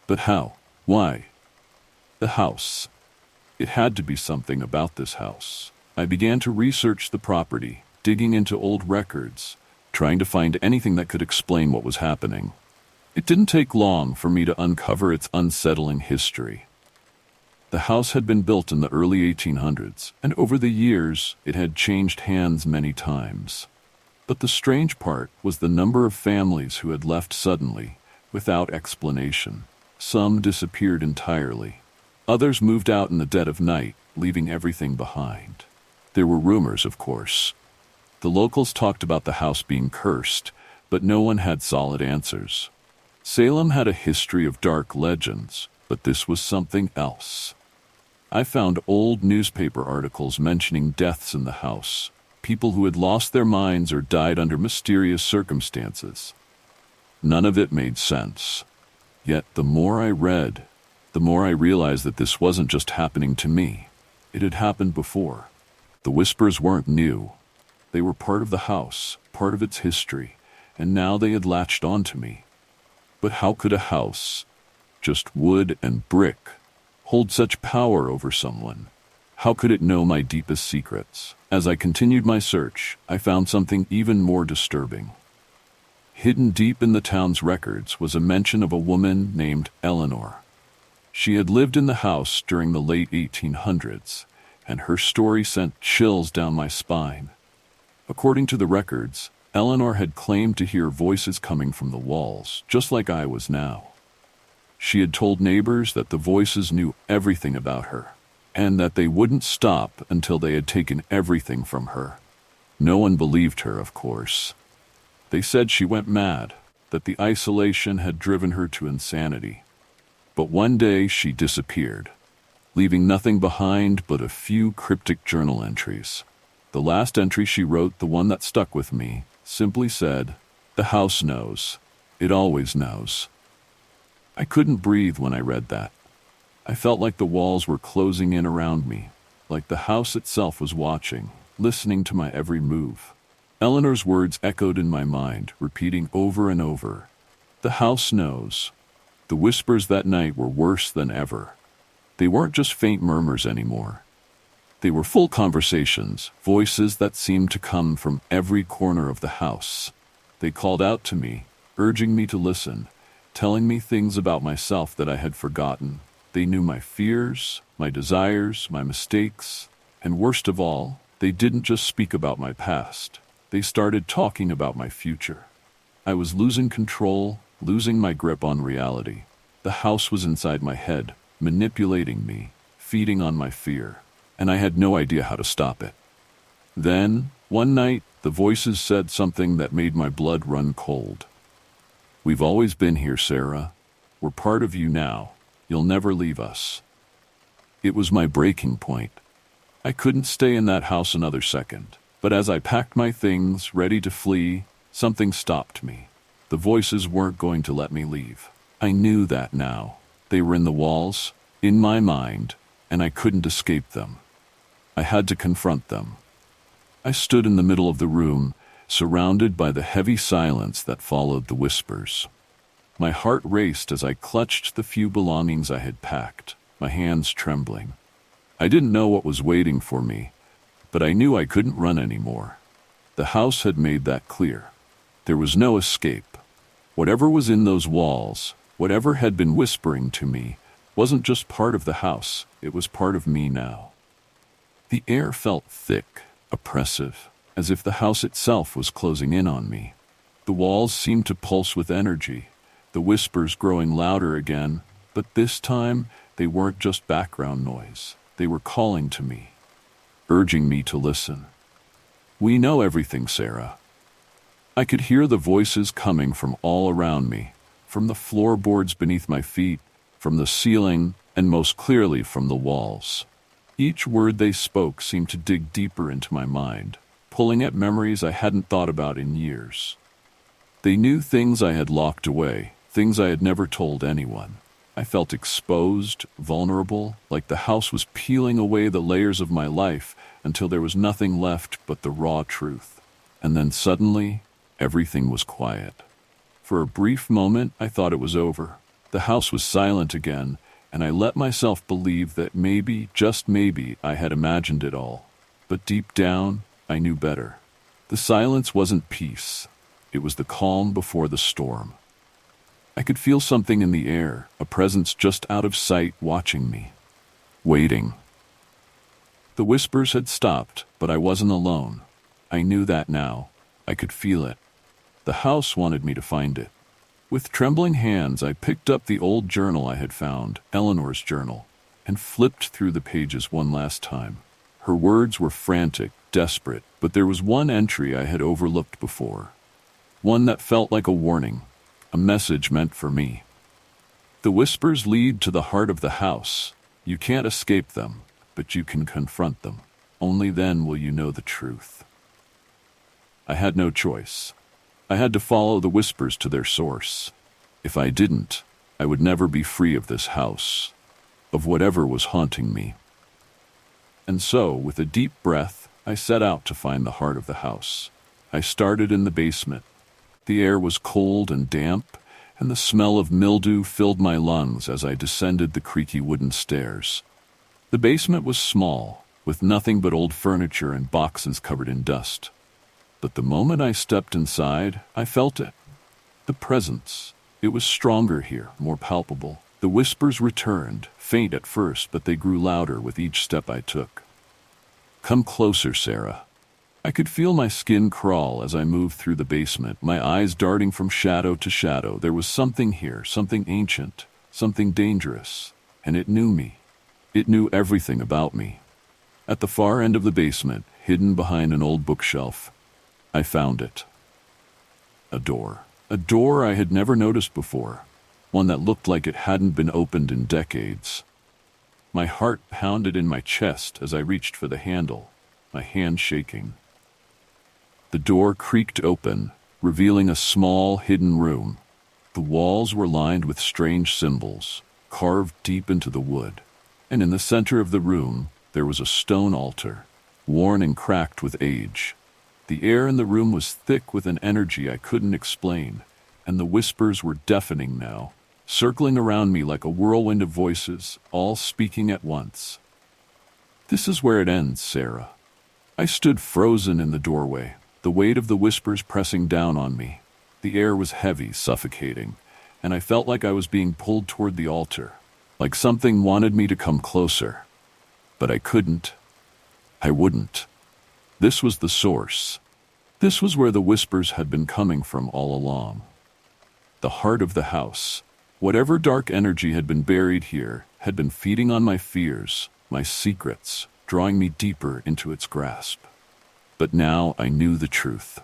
But how? Why? The house. It had to be something about this house. I began to research the property, digging into old records, trying to find anything that could explain what was happening. It didn't take long for me to uncover its unsettling history. The house had been built in the early 1800s, and over the years it had changed hands many times. But the strange part was the number of families who had left suddenly, without explanation. Some disappeared entirely. Others moved out in the dead of night, leaving everything behind. There were rumors, of course. The locals talked about the house being cursed, but no one had solid answers. Salem had a history of dark legends, but this was something else. I found old newspaper articles mentioning deaths in the house, people who had lost their minds or died under mysterious circumstances. None of it made sense. Yet the more I read, the more I realized that this wasn't just happening to me. It had happened before. The whispers weren't new. They were part of the house, part of its history, and now they had latched onto me. But how could a house, just wood and brick, hold such power over someone? How could it know my deepest secrets? As I continued my search, I found something even more disturbing. Hidden deep in the town's records was a mention of a woman named Eleanor. She had lived in the house during the late 1800s, and her story sent chills down my spine. According to the records, Eleanor had claimed to hear voices coming from the walls, just like I was now. She had told neighbors that the voices knew everything about her, and that they wouldn't stop until they had taken everything from her. No one believed her, of course. They said she went mad, that the isolation had driven her to insanity. But one day she disappeared, leaving nothing behind but a few cryptic journal entries. The last entry she wrote, the one that stuck with me, simply said, "The house knows. It always knows." I couldn't breathe when I read that. I felt like the walls were closing in around me, like the house itself was watching, listening to my every move. Eleanor's words echoed in my mind, repeating over and over, "The house knows." The whispers that night were worse than ever. They weren't just faint murmurs anymore. They were full conversations, voices that seemed to come from every corner of the house. They called out to me, urging me to listen, telling me things about myself that I had forgotten. They knew my fears, my desires, my mistakes, and worst of all, they didn't just speak about my past. They started talking about my future. I was losing control, losing my grip on reality. The house was inside my head, manipulating me, feeding on my fear, and I had no idea how to stop it. Then, one night, the voices said something that made my blood run cold. "We've always been here, Sarah. We're part of you now. You'll never leave us." It was my breaking point. I couldn't stay in that house another second, but as I packed my things, ready to flee, something stopped me. The voices weren't going to let me leave. I knew that now. They were in the walls, in my mind, and I couldn't escape them. I had to confront them. I stood in the middle of the room, surrounded by the heavy silence that followed the whispers. My heart raced as I clutched the few belongings I had packed, my hands trembling. I didn't know what was waiting for me, but I knew I couldn't run anymore. The house had made that clear. There was no escape. Whatever was in those walls, whatever had been whispering to me, wasn't just part of the house, it was part of me now. The air felt thick, oppressive, as if the house itself was closing in on me. The walls seemed to pulse with energy, the whispers growing louder again, but this time they weren't just background noise. They were calling to me, urging me to listen. "We know everything, Sarah." I could hear the voices coming from all around me, from the floorboards beneath my feet, from the ceiling, and most clearly from the walls. Each word they spoke seemed to dig deeper into my mind, pulling at memories I hadn't thought about in years. They knew things I had locked away, things I had never told anyone. I felt exposed, vulnerable, like the house was peeling away the layers of my life until there was nothing left but the raw truth. And then suddenly, everything was quiet. For a brief moment, I thought it was over. The house was silent again, and I let myself believe that maybe, just maybe, I had imagined it all. But deep down, I knew better. The silence wasn't peace. It was the calm before the storm. I could feel something in the air, a presence just out of sight watching me, waiting. The whispers had stopped, but I wasn't alone. I knew that now. I could feel it. The house wanted me to find it. With trembling hands, I picked up the old journal I had found, Eleanor's journal, and flipped through the pages one last time. Her words were frantic, desperate, but there was one entry I had overlooked before. One that felt like a warning. A message meant for me. The whispers lead to the heart of the house. You can't escape them, but you can confront them. Only then will you know the truth. I had no choice. I had to follow the whispers to their source. If I didn't, I would never be free of this house, of whatever was haunting me. And so, with a deep breath, I set out to find the heart of the house. I started in the basement. The air was cold and damp, and the smell of mildew filled my lungs as I descended the creaky wooden stairs. The basement was small, with nothing but old furniture and boxes covered in dust. But the moment I stepped inside, I felt it. The presence. It was stronger here, more palpable. The whispers returned, faint at first, but they grew louder with each step I took. "Come closer, Sarah." I could feel my skin crawl as I moved through the basement, my eyes darting from shadow to shadow. There was something here, something ancient, something dangerous, and it knew me. It knew everything about me. At the far end of the basement, hidden behind an old bookshelf, I found it. A door. A door I had never noticed before, one that looked like it hadn't been opened in decades. My heart pounded in my chest as I reached for the handle, my hand shaking. The door creaked open, revealing a small, hidden room. The walls were lined with strange symbols, carved deep into the wood, and in the center of the room there was a stone altar, worn and cracked with age. The air in the room was thick with an energy I couldn't explain, and the whispers were deafening now, circling around me like a whirlwind of voices, all speaking at once. "This is where it ends, Sarah." I stood frozen in the doorway, the weight of the whispers pressing down on me. The air was heavy, suffocating, and I felt like I was being pulled toward the altar, like something wanted me to come closer. But I couldn't. I wouldn't. This was the source. This was where the whispers had been coming from all along. The heart of the house. Whatever dark energy had been buried here had been feeding on my fears, my secrets, drawing me deeper into its grasp. But now I knew the truth.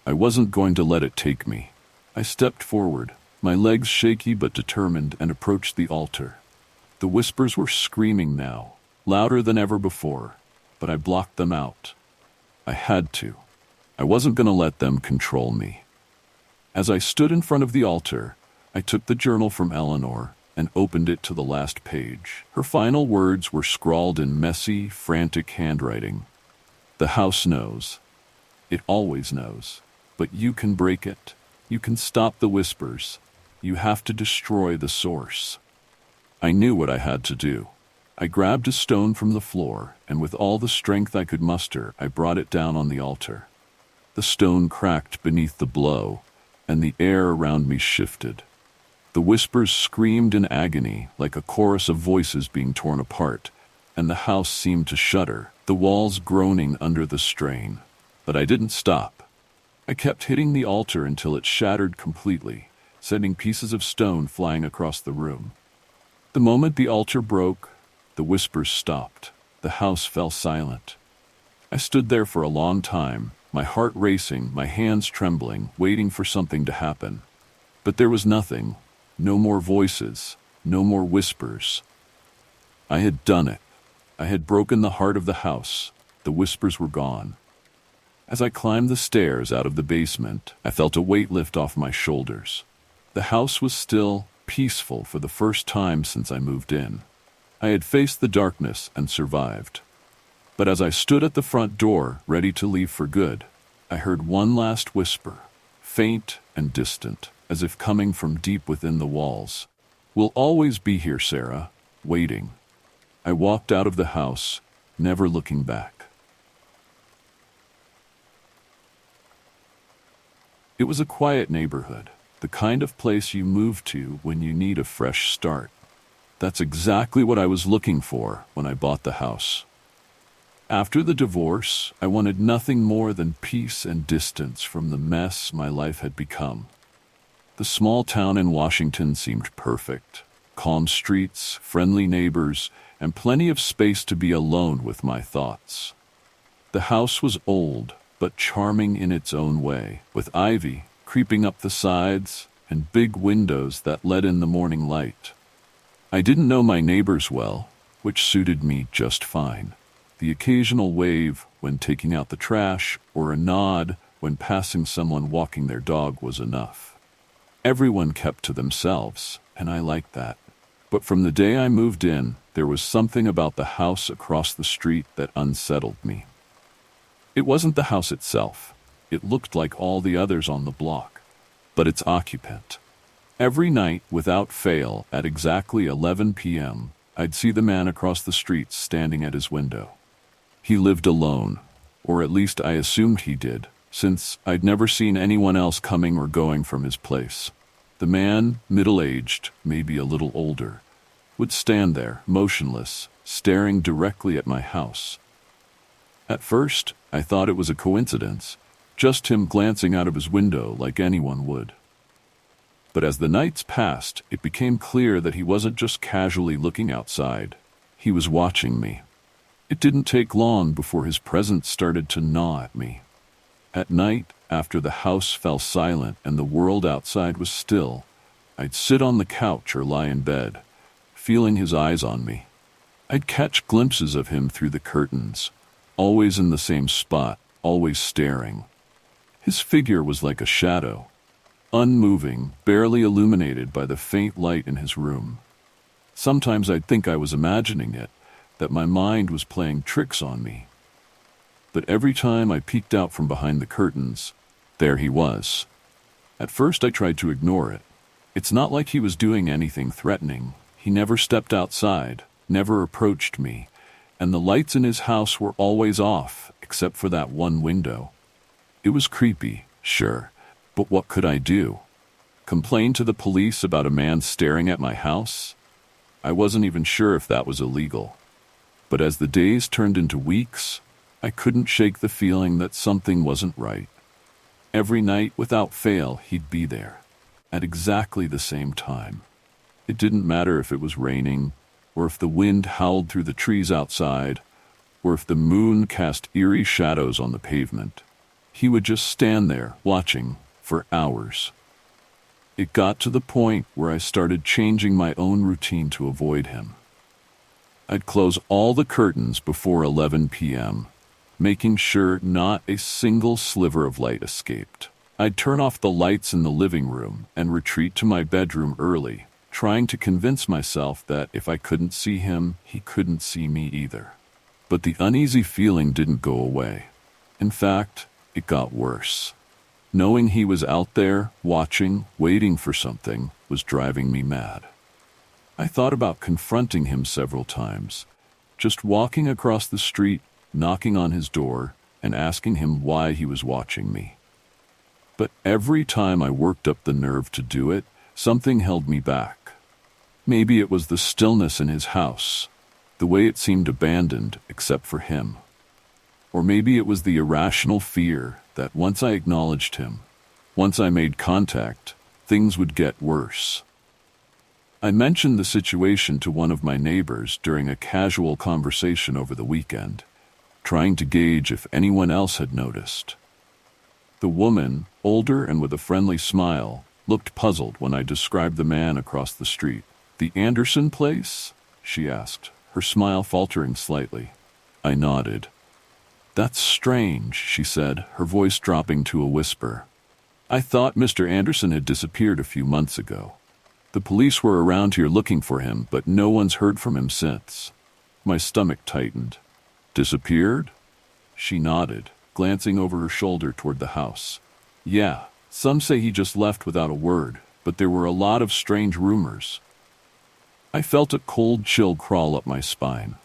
I wasn't going to let it take me. I stepped forward, my legs shaky but determined, and approached the altar. The whispers were screaming now, louder than ever before, but I blocked them out. I had to. I wasn't going to let them control me. As I stood in front of the altar, I took the journal from Eleanor and opened it to the last page. Her final words were scrawled in messy, frantic handwriting. "The house knows. It always knows. But you can break it. You can stop the whispers. You have to destroy the source. I knew what I had to do. I grabbed a stone from the floor, and with all the strength I could muster, I brought it down on the altar. The stone cracked beneath the blow, and the air around me shifted. The whispers screamed in agony, like a chorus of voices being torn apart, and the house seemed to shudder, the walls groaning under the strain. But I didn't stop. I kept hitting the altar until it shattered completely, sending pieces of stone flying across the room. The moment the altar broke, the whispers stopped. The house fell silent. I stood there for a long time, my heart racing, my hands trembling, waiting for something to happen. But there was nothing. No more voices, no more whispers. I had done it. I had broken the heart of the house. The whispers were gone. As I climbed the stairs out of the basement, I felt a weight lift off my shoulders. The house was still, peaceful for the first time since I moved in. I had faced the darkness and survived. But as I stood at the front door, ready to leave for good, I heard one last whisper, faint and distant, as if coming from deep within the walls. "We'll always be here, Sarah, waiting." I walked out of the house, never looking back. It was a quiet neighborhood, the kind of place you move to when you need a fresh start. That's exactly what I was looking for when I bought the house. After the divorce, I wanted nothing more than peace and distance from the mess my life had become. The small town in Washington seemed perfect. Calm streets, friendly neighbors, and plenty of space to be alone with my thoughts. The house was old, but charming in its own way, with ivy creeping up the sides and big windows that let in the morning light. I didn't know my neighbors well, which suited me just fine. The occasional wave when taking out the trash or a nod when passing someone walking their dog was enough. Everyone kept to themselves, and I liked that. But from the day I moved in, there was something about the house across the street that unsettled me. It wasn't the house itself. It looked like all the others on the block, but its occupant. Every night, without fail, at exactly 11 p.m., I'd see the man across the street standing at his window. He lived alone, or at least I assumed he did, since I'd never seen anyone else coming or going from his place. The man, middle-aged, maybe a little older, would stand there, motionless, staring directly at my house. At first, I thought it was a coincidence, just him glancing out of his window like anyone would. But as the nights passed, it became clear that he wasn't just casually looking outside. He was watching me. It didn't take long before his presence started to gnaw at me. At night, after the house fell silent and the world outside was still, I'd sit on the couch or lie in bed, feeling his eyes on me. I'd catch glimpses of him through the curtains, always in the same spot, always staring. His figure was like a shadow, unmoving, barely illuminated by the faint light in his room. Sometimes I'd think I was imagining it, that my mind was playing tricks on me. But every time I peeked out from behind the curtains, there he was. At first I tried to ignore it. It's not like he was doing anything threatening. He never stepped outside, never approached me, and the lights in his house were always off, except for that one window. It was creepy, sure, but what could I do? Complain to the police about a man staring at my house? I wasn't even sure if that was illegal. But as the days turned into weeks, I couldn't shake the feeling that something wasn't right. Every night, without fail, he'd be there, at exactly the same time. It didn't matter if it was raining, or if the wind howled through the trees outside, or if the moon cast eerie shadows on the pavement. He would just stand there, watching, for hours. It got to the point where I started changing my own routine to avoid him. I'd close all the curtains before 11 p.m., making sure not a single sliver of light escaped. I'd turn off the lights in the living room and retreat to my bedroom early, trying to convince myself that if I couldn't see him, he couldn't see me either. But the uneasy feeling didn't go away. In fact, it got worse. Knowing he was out there, watching, waiting for something, was driving me mad. I thought about confronting him several times, just walking across the street, knocking on his door, and asking him why he was watching me. But every time I worked up the nerve to do it, something held me back. Maybe it was the stillness in his house, the way it seemed abandoned except for him. Or maybe it was the irrational fear that once I acknowledged him, once I made contact, things would get worse. I mentioned the situation to one of my neighbors during a casual conversation over the weekend, trying to gauge if anyone else had noticed. The woman, older and with a friendly smile, looked puzzled when I described the man across the street. "The Anderson place?" she asked, her smile faltering slightly. I nodded. "That's strange," she said, her voice dropping to a whisper. "I thought Mr. Anderson had disappeared a few months ago. The police were around here looking for him, but no one's heard from him since." My stomach tightened. "Disappeared?" She nodded, glancing over her shoulder toward the house. "Yeah, some say he just left without a word, but there were a lot of strange rumors." I felt a cold chill crawl up my spine.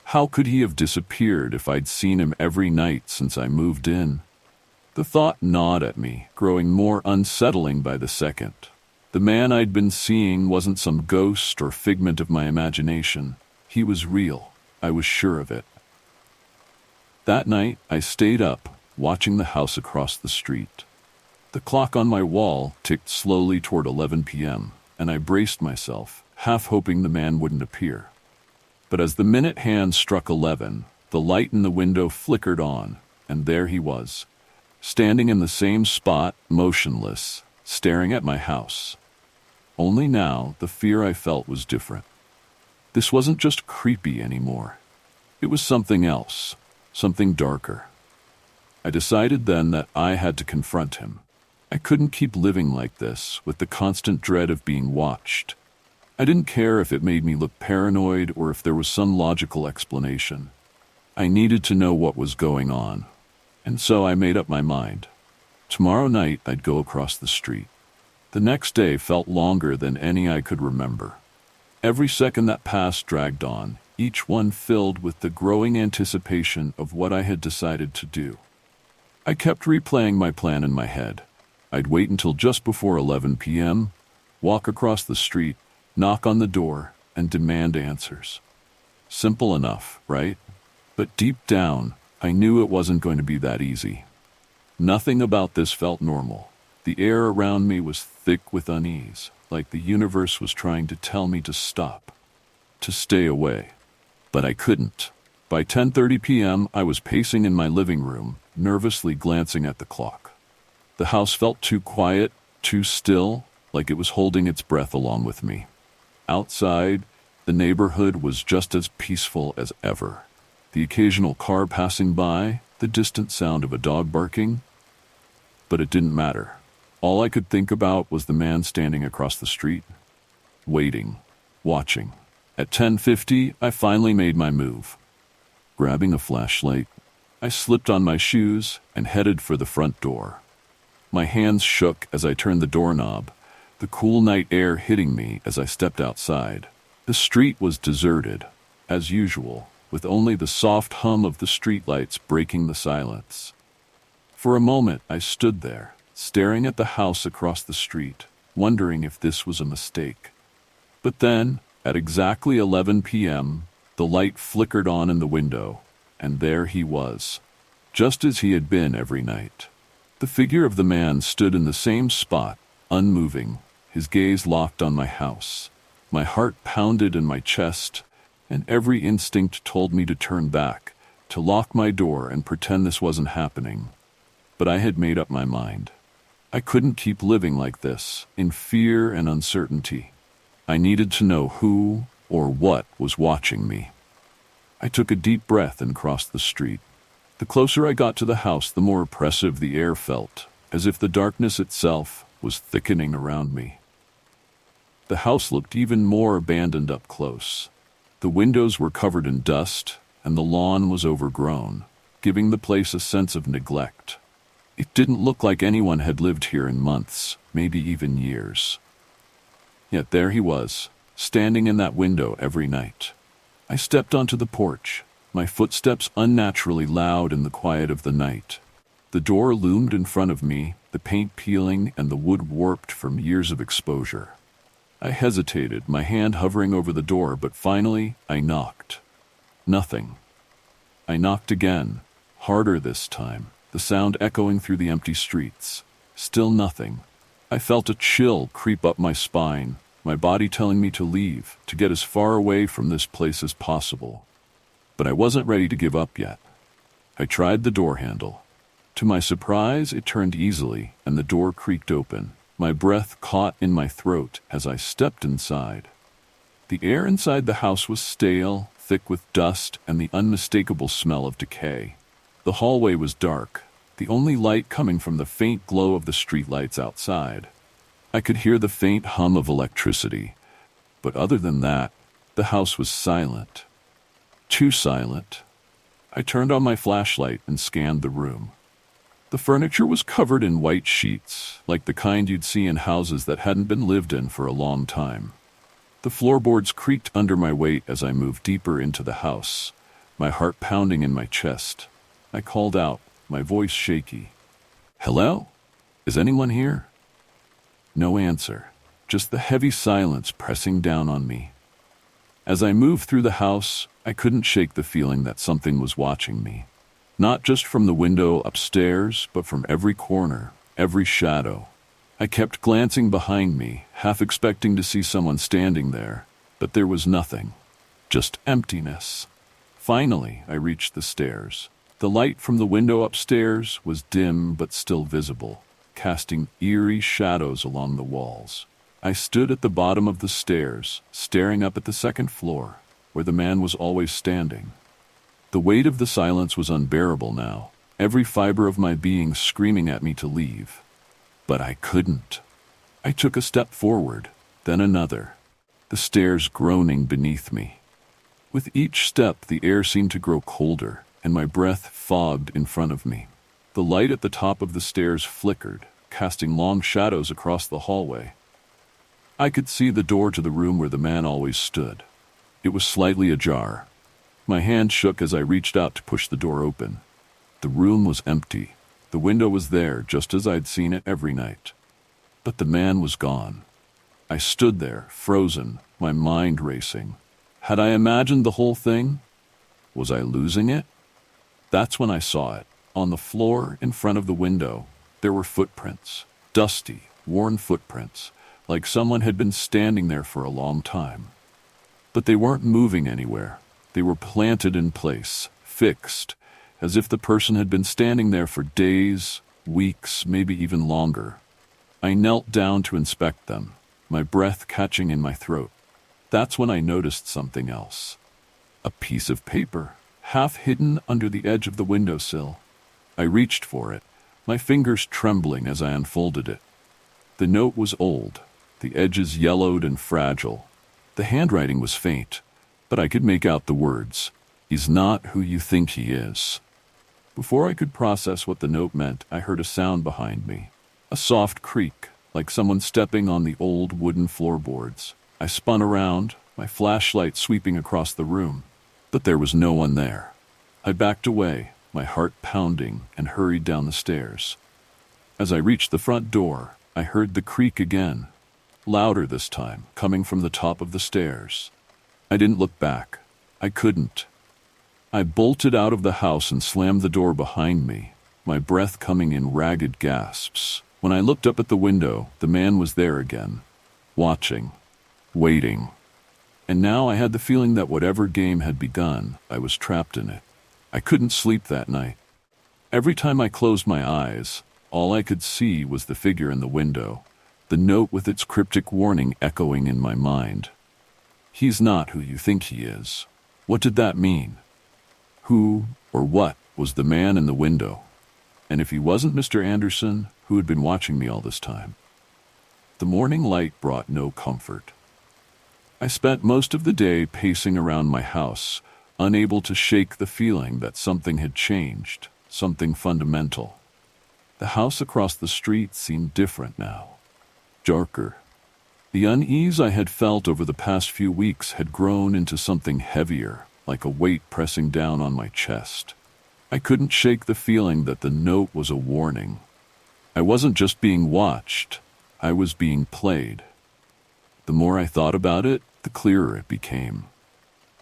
How could he have disappeared if I'd seen him every night since I moved in? The thought gnawed at me, growing more unsettling by the second. The man I'd been seeing wasn't some ghost or figment of my imagination. He was real. I was sure of it. That night, I stayed up, watching the house across the street. The clock on my wall ticked slowly toward 11 p.m., and I braced myself, half hoping the man wouldn't appear. But as the minute hand struck 11, the light in the window flickered on, and there he was, standing in the same spot, motionless, staring at my house. Only now, the fear I felt was different. This wasn't just creepy anymore. It was something else, something darker. I decided then that I had to confront him. I couldn't keep living like this, with the constant dread of being watched. I didn't care if it made me look paranoid or if there was some logical explanation. I needed to know what was going on, and so I made up my mind. Tomorrow night I'd go across the street. The next day felt longer than any I could remember. Every second that passed dragged on, each one filled with the growing anticipation of what I had decided to do. I kept replaying my plan in my head. I'd wait until just before 11 p.m., walk across the street, knock on the door, and demand answers. Simple enough, right? But deep down, I knew it wasn't going to be that easy. Nothing about this felt normal. The air around me was thick with unease, like the universe was trying to tell me to stop, to stay away. But I couldn't. By 10:30 p.m., I was pacing in my living room, nervously glancing at the clock. The house felt too quiet, too still, like it was holding its breath along with me. Outside, the neighborhood was just as peaceful as ever. The occasional car passing by, the distant sound of a dog barking. But it didn't matter. All I could think about was the man standing across the street, waiting, watching. At 10:50, I finally made my move. Grabbing a flashlight, I slipped on my shoes and headed for the front door. My hands shook as I turned the doorknob, the cool night air hitting me as I stepped outside. The street was deserted, as usual, with only the soft hum of the streetlights breaking the silence. For a moment, I stood there, staring at the house across the street, wondering if this was a mistake. But then, at exactly 11 p.m., the light flickered on in the window, and there he was, just as he had been every night. The figure of the man stood in the same spot, unmoving, his gaze locked on my house. My heart pounded in my chest, and every instinct told me to turn back, to lock my door and pretend this wasn't happening. But I had made up my mind. I couldn't keep living like this, in fear and uncertainty. I needed to know who or what was watching me. I took a deep breath and crossed the street. The closer I got to the house, the more oppressive the air felt, as if the darkness itself was thickening around me. The house looked even more abandoned up close. The windows were covered in dust, and the lawn was overgrown, giving the place a sense of neglect. It didn't look like anyone had lived here in months, maybe even years. Yet there he was, standing in that window every night. I stepped onto the porch, my footsteps unnaturally loud in the quiet of the night. The door loomed in front of me, the paint peeling and the wood warped from years of exposure. I hesitated, my hand hovering over the door, but finally I knocked. Nothing. I knocked again, harder this time, the sound echoing through the empty streets. Still nothing. I felt a chill creep up my spine, my body telling me to leave, to get as far away from this place as possible. But I wasn't ready to give up yet. I tried the door handle. To my surprise, it turned easily, and the door creaked open. My breath caught in my throat as I stepped inside. The air inside the house was stale, thick with dust and the unmistakable smell of decay. The hallway was dark, the only light coming from the faint glow of the streetlights outside. I could hear the faint hum of electricity, but other than that, the house was silent. Too silent. I turned on my flashlight and scanned the room. The furniture was covered in white sheets, like the kind you'd see in houses that hadn't been lived in for a long time. The floorboards creaked under my weight as I moved deeper into the house, my heart pounding in my chest. I called out, my voice shaky. "Hello? Is anyone here?" No answer, just the heavy silence pressing down on me. As I moved through the house, I couldn't shake the feeling that something was watching me. Not just from the window upstairs, but from every corner, every shadow. I kept glancing behind me, half expecting to see someone standing there, but there was nothing. Just emptiness. Finally, I reached the stairs. The light from the window upstairs was dim but still visible, casting eerie shadows along the walls. I stood at the bottom of the stairs, staring up at the second floor, where the man was always standing. The weight of the silence was unbearable now, every fiber of my being screaming at me to leave. But I couldn't. I took a step forward, then another, the stairs groaning beneath me. With each step, the air seemed to grow colder, and my breath fogged in front of me. The light at the top of the stairs flickered, casting long shadows across the hallway. I could see the door to the room where the man always stood. It was slightly ajar. My hand shook as I reached out to push the door open. The room was empty. The window was there, just as I'd seen it every night. But the man was gone. I stood there, frozen, my mind racing. Had I imagined the whole thing? Was I losing it? That's when I saw it. On the floor in front of the window, there were footprints. Dusty, worn footprints, like someone had been standing there for a long time. But they weren't moving anywhere. They were planted in place, fixed, as if the person had been standing there for days, weeks, maybe even longer. I knelt down to inspect them, my breath catching in my throat. That's when I noticed something else. A piece of paper, half hidden under the edge of the windowsill. I reached for it, my fingers trembling as I unfolded it. The note was old, the edges yellowed and fragile. The handwriting was faint, but I could make out the words, "He's not who you think he is." Before I could process what the note meant, I heard a sound behind me. A soft creak, like someone stepping on the old wooden floorboards. I spun around, my flashlight sweeping across the room. But there was no one there. I backed away, my heart pounding, and hurried down the stairs. As I reached the front door, I heard the creak again, louder this time, coming from the top of the stairs. I didn't look back. I couldn't. I bolted out of the house and slammed the door behind me, my breath coming in ragged gasps. When I looked up at the window, the man was there again, watching, waiting. And now I had the feeling that whatever game had begun, I was trapped in it. I couldn't sleep that night. Every time I closed my eyes, all I could see was the figure in the window, the note with its cryptic warning echoing in my mind. He's not who you think he is. What did that mean? Who or what was the man in the window? And if he wasn't Mr. Anderson, who had been watching me all this time? The morning light brought no comfort. I spent most of the day pacing around my house, unable to shake the feeling that something had changed, something fundamental. The house across the street seemed different now, darker. The unease I had felt over the past few weeks had grown into something heavier, like a weight pressing down on my chest. I couldn't shake the feeling that the note was a warning. I wasn't just being watched, I was being played. The more I thought about it, the clearer it became.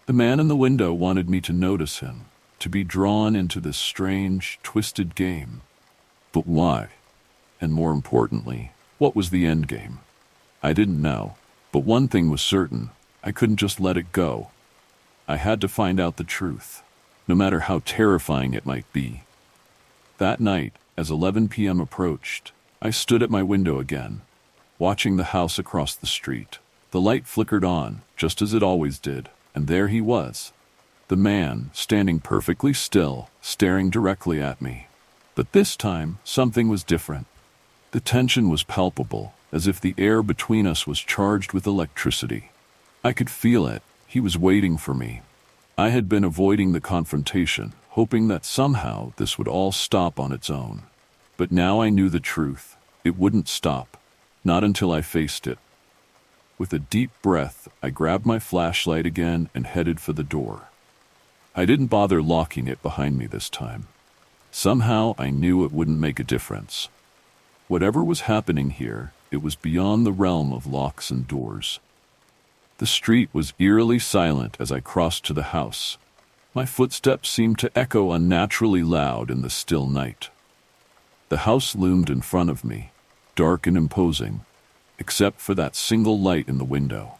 The man in the window wanted me to notice him, to be drawn into this strange, twisted game. But why? And more importantly, what was the end game? I didn't know, but one thing was certain: I couldn't just let it go. I had to find out the truth, no matter how terrifying it might be. That night, as 11 p.m. approached, I stood at my window again, watching the house across the street. The light flickered on, just as it always did, and there he was, the man, standing perfectly still, staring directly at me. But this time, something was different. The tension was palpable, as if the air between us was charged with electricity. I could feel it. He was waiting for me. I had been avoiding the confrontation, hoping that somehow this would all stop on its own. But now I knew the truth. It wouldn't stop. Not until I faced it. With a deep breath, I grabbed my flashlight again and headed for the door. I didn't bother locking it behind me this time. Somehow I knew it wouldn't make a difference. Whatever was happening here, it was beyond the realm of locks and doors. The street was eerily silent as I crossed to the house. My footsteps seemed to echo unnaturally loud in the still night. The house loomed in front of me, dark and imposing, except for that single light in the window.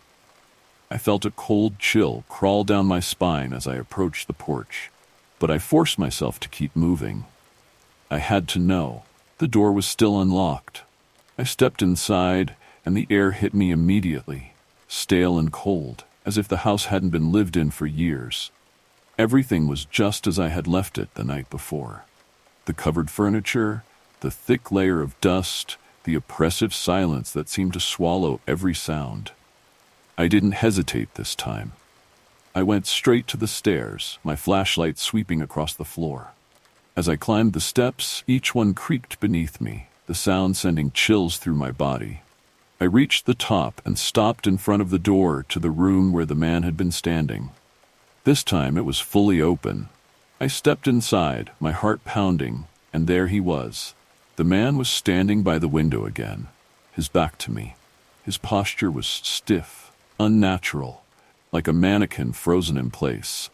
I felt a cold chill crawl down my spine as I approached the porch, but I forced myself to keep moving. I had to know. The door was still unlocked. I stepped inside, and the air hit me immediately, stale and cold, as if the house hadn't been lived in for years. Everything was just as I had left it the night before. The covered furniture, the thick layer of dust, the oppressive silence that seemed to swallow every sound. I didn't hesitate this time. I went straight to the stairs, my flashlight sweeping across the floor. As I climbed the steps, each one creaked beneath me, the sound sending chills through my body. I reached the top and stopped in front of the door to the room where the man had been standing. This time it was fully open. I stepped inside, my heart pounding, and there he was. The man was standing by the window again, his back to me. His posture was stiff, unnatural, like a mannequin frozen in place.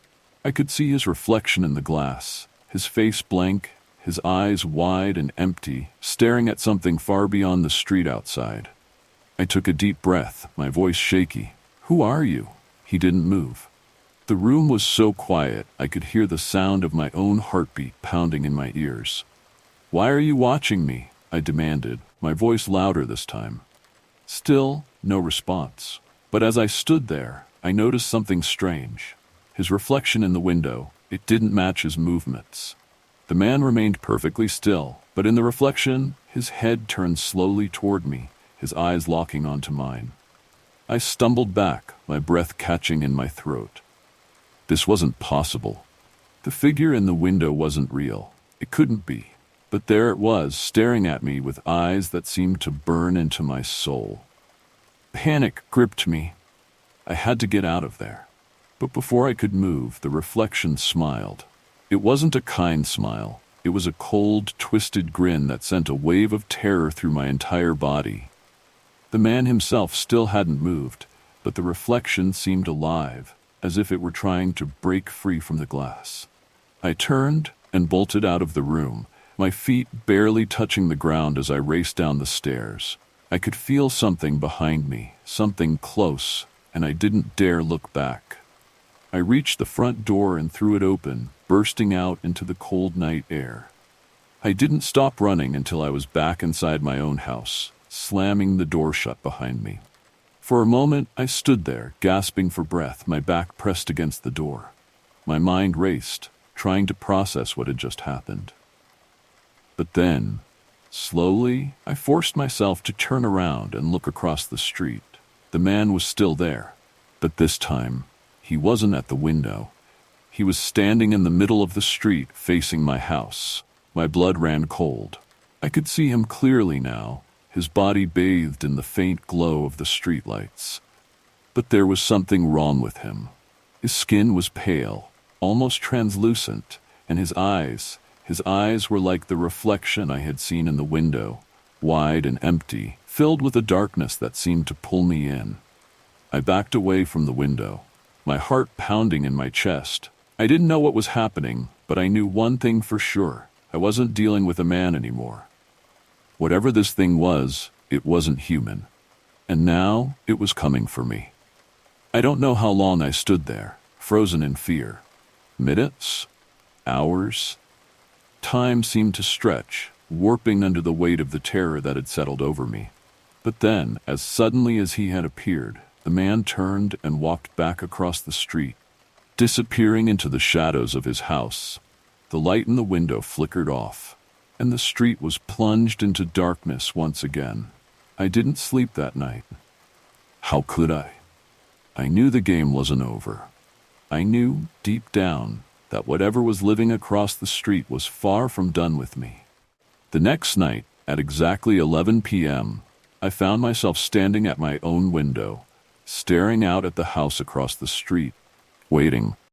I could see his reflection in the glass, his face blank, his eyes wide and empty, staring at something far beyond the street outside. I took a deep breath, my voice shaky. "Who are you?" He didn't move. The room was so quiet, I could hear the sound of my own heartbeat pounding in my ears. "Why are you watching me?" I demanded, my voice louder this time. Still, no response. But as I stood there, I noticed something strange. His reflection in the window, it didn't match his movements. The man remained perfectly still, but in the reflection, his head turned slowly toward me, his eyes locking onto mine. I stumbled back, my breath catching in my throat. This wasn't possible. The figure in the window wasn't real. It couldn't be. But there it was, staring at me with eyes that seemed to burn into my soul. Panic gripped me. I had to get out of there. But before I could move, the reflection smiled. It wasn't a kind smile. It was a cold, twisted grin that sent a wave of terror through my entire body. The man himself still hadn't moved, but the reflection seemed alive, as if it were trying to break free from the glass. I turned and bolted out of the room, my feet barely touching the ground as I raced down the stairs. I could feel something behind me, something close, and I didn't dare look back. I reached the front door and threw it open, bursting out into the cold night air. I didn't stop running until I was back inside my own house, slamming the door shut behind me. For a moment, I stood there, gasping for breath, my back pressed against the door. My mind raced, trying to process what had just happened. But then, slowly, I forced myself to turn around and look across the street. The man was still there, but this time, he wasn't at the window. He was standing in the middle of the street, facing my house. My blood ran cold. I could see him clearly now, his body bathed in the faint glow of the streetlights. But there was something wrong with him. His skin was pale, almost translucent, and his eyes were like the reflection I had seen in the window, wide and empty, filled with a darkness that seemed to pull me in. I backed away from the window, my heart pounding in my chest. I didn't know what was happening, but I knew one thing for sure. I wasn't dealing with a man anymore. Whatever this thing was, it wasn't human. And now it was coming for me. I don't know how long I stood there, frozen in fear. Minutes? Hours? Time seemed to stretch, warping under the weight of the terror that had settled over me. But then, as suddenly as he had appeared, the man turned and walked back across the street, disappearing into the shadows of his house. The light in the window flickered off, and the street was plunged into darkness once again. I didn't sleep that night. How could I? I knew the game wasn't over. I knew, deep down, that whatever was living across the street was far from done with me. The next night, at exactly 11 p.m., I found myself standing at my own window, staring out at the house across the street, waiting.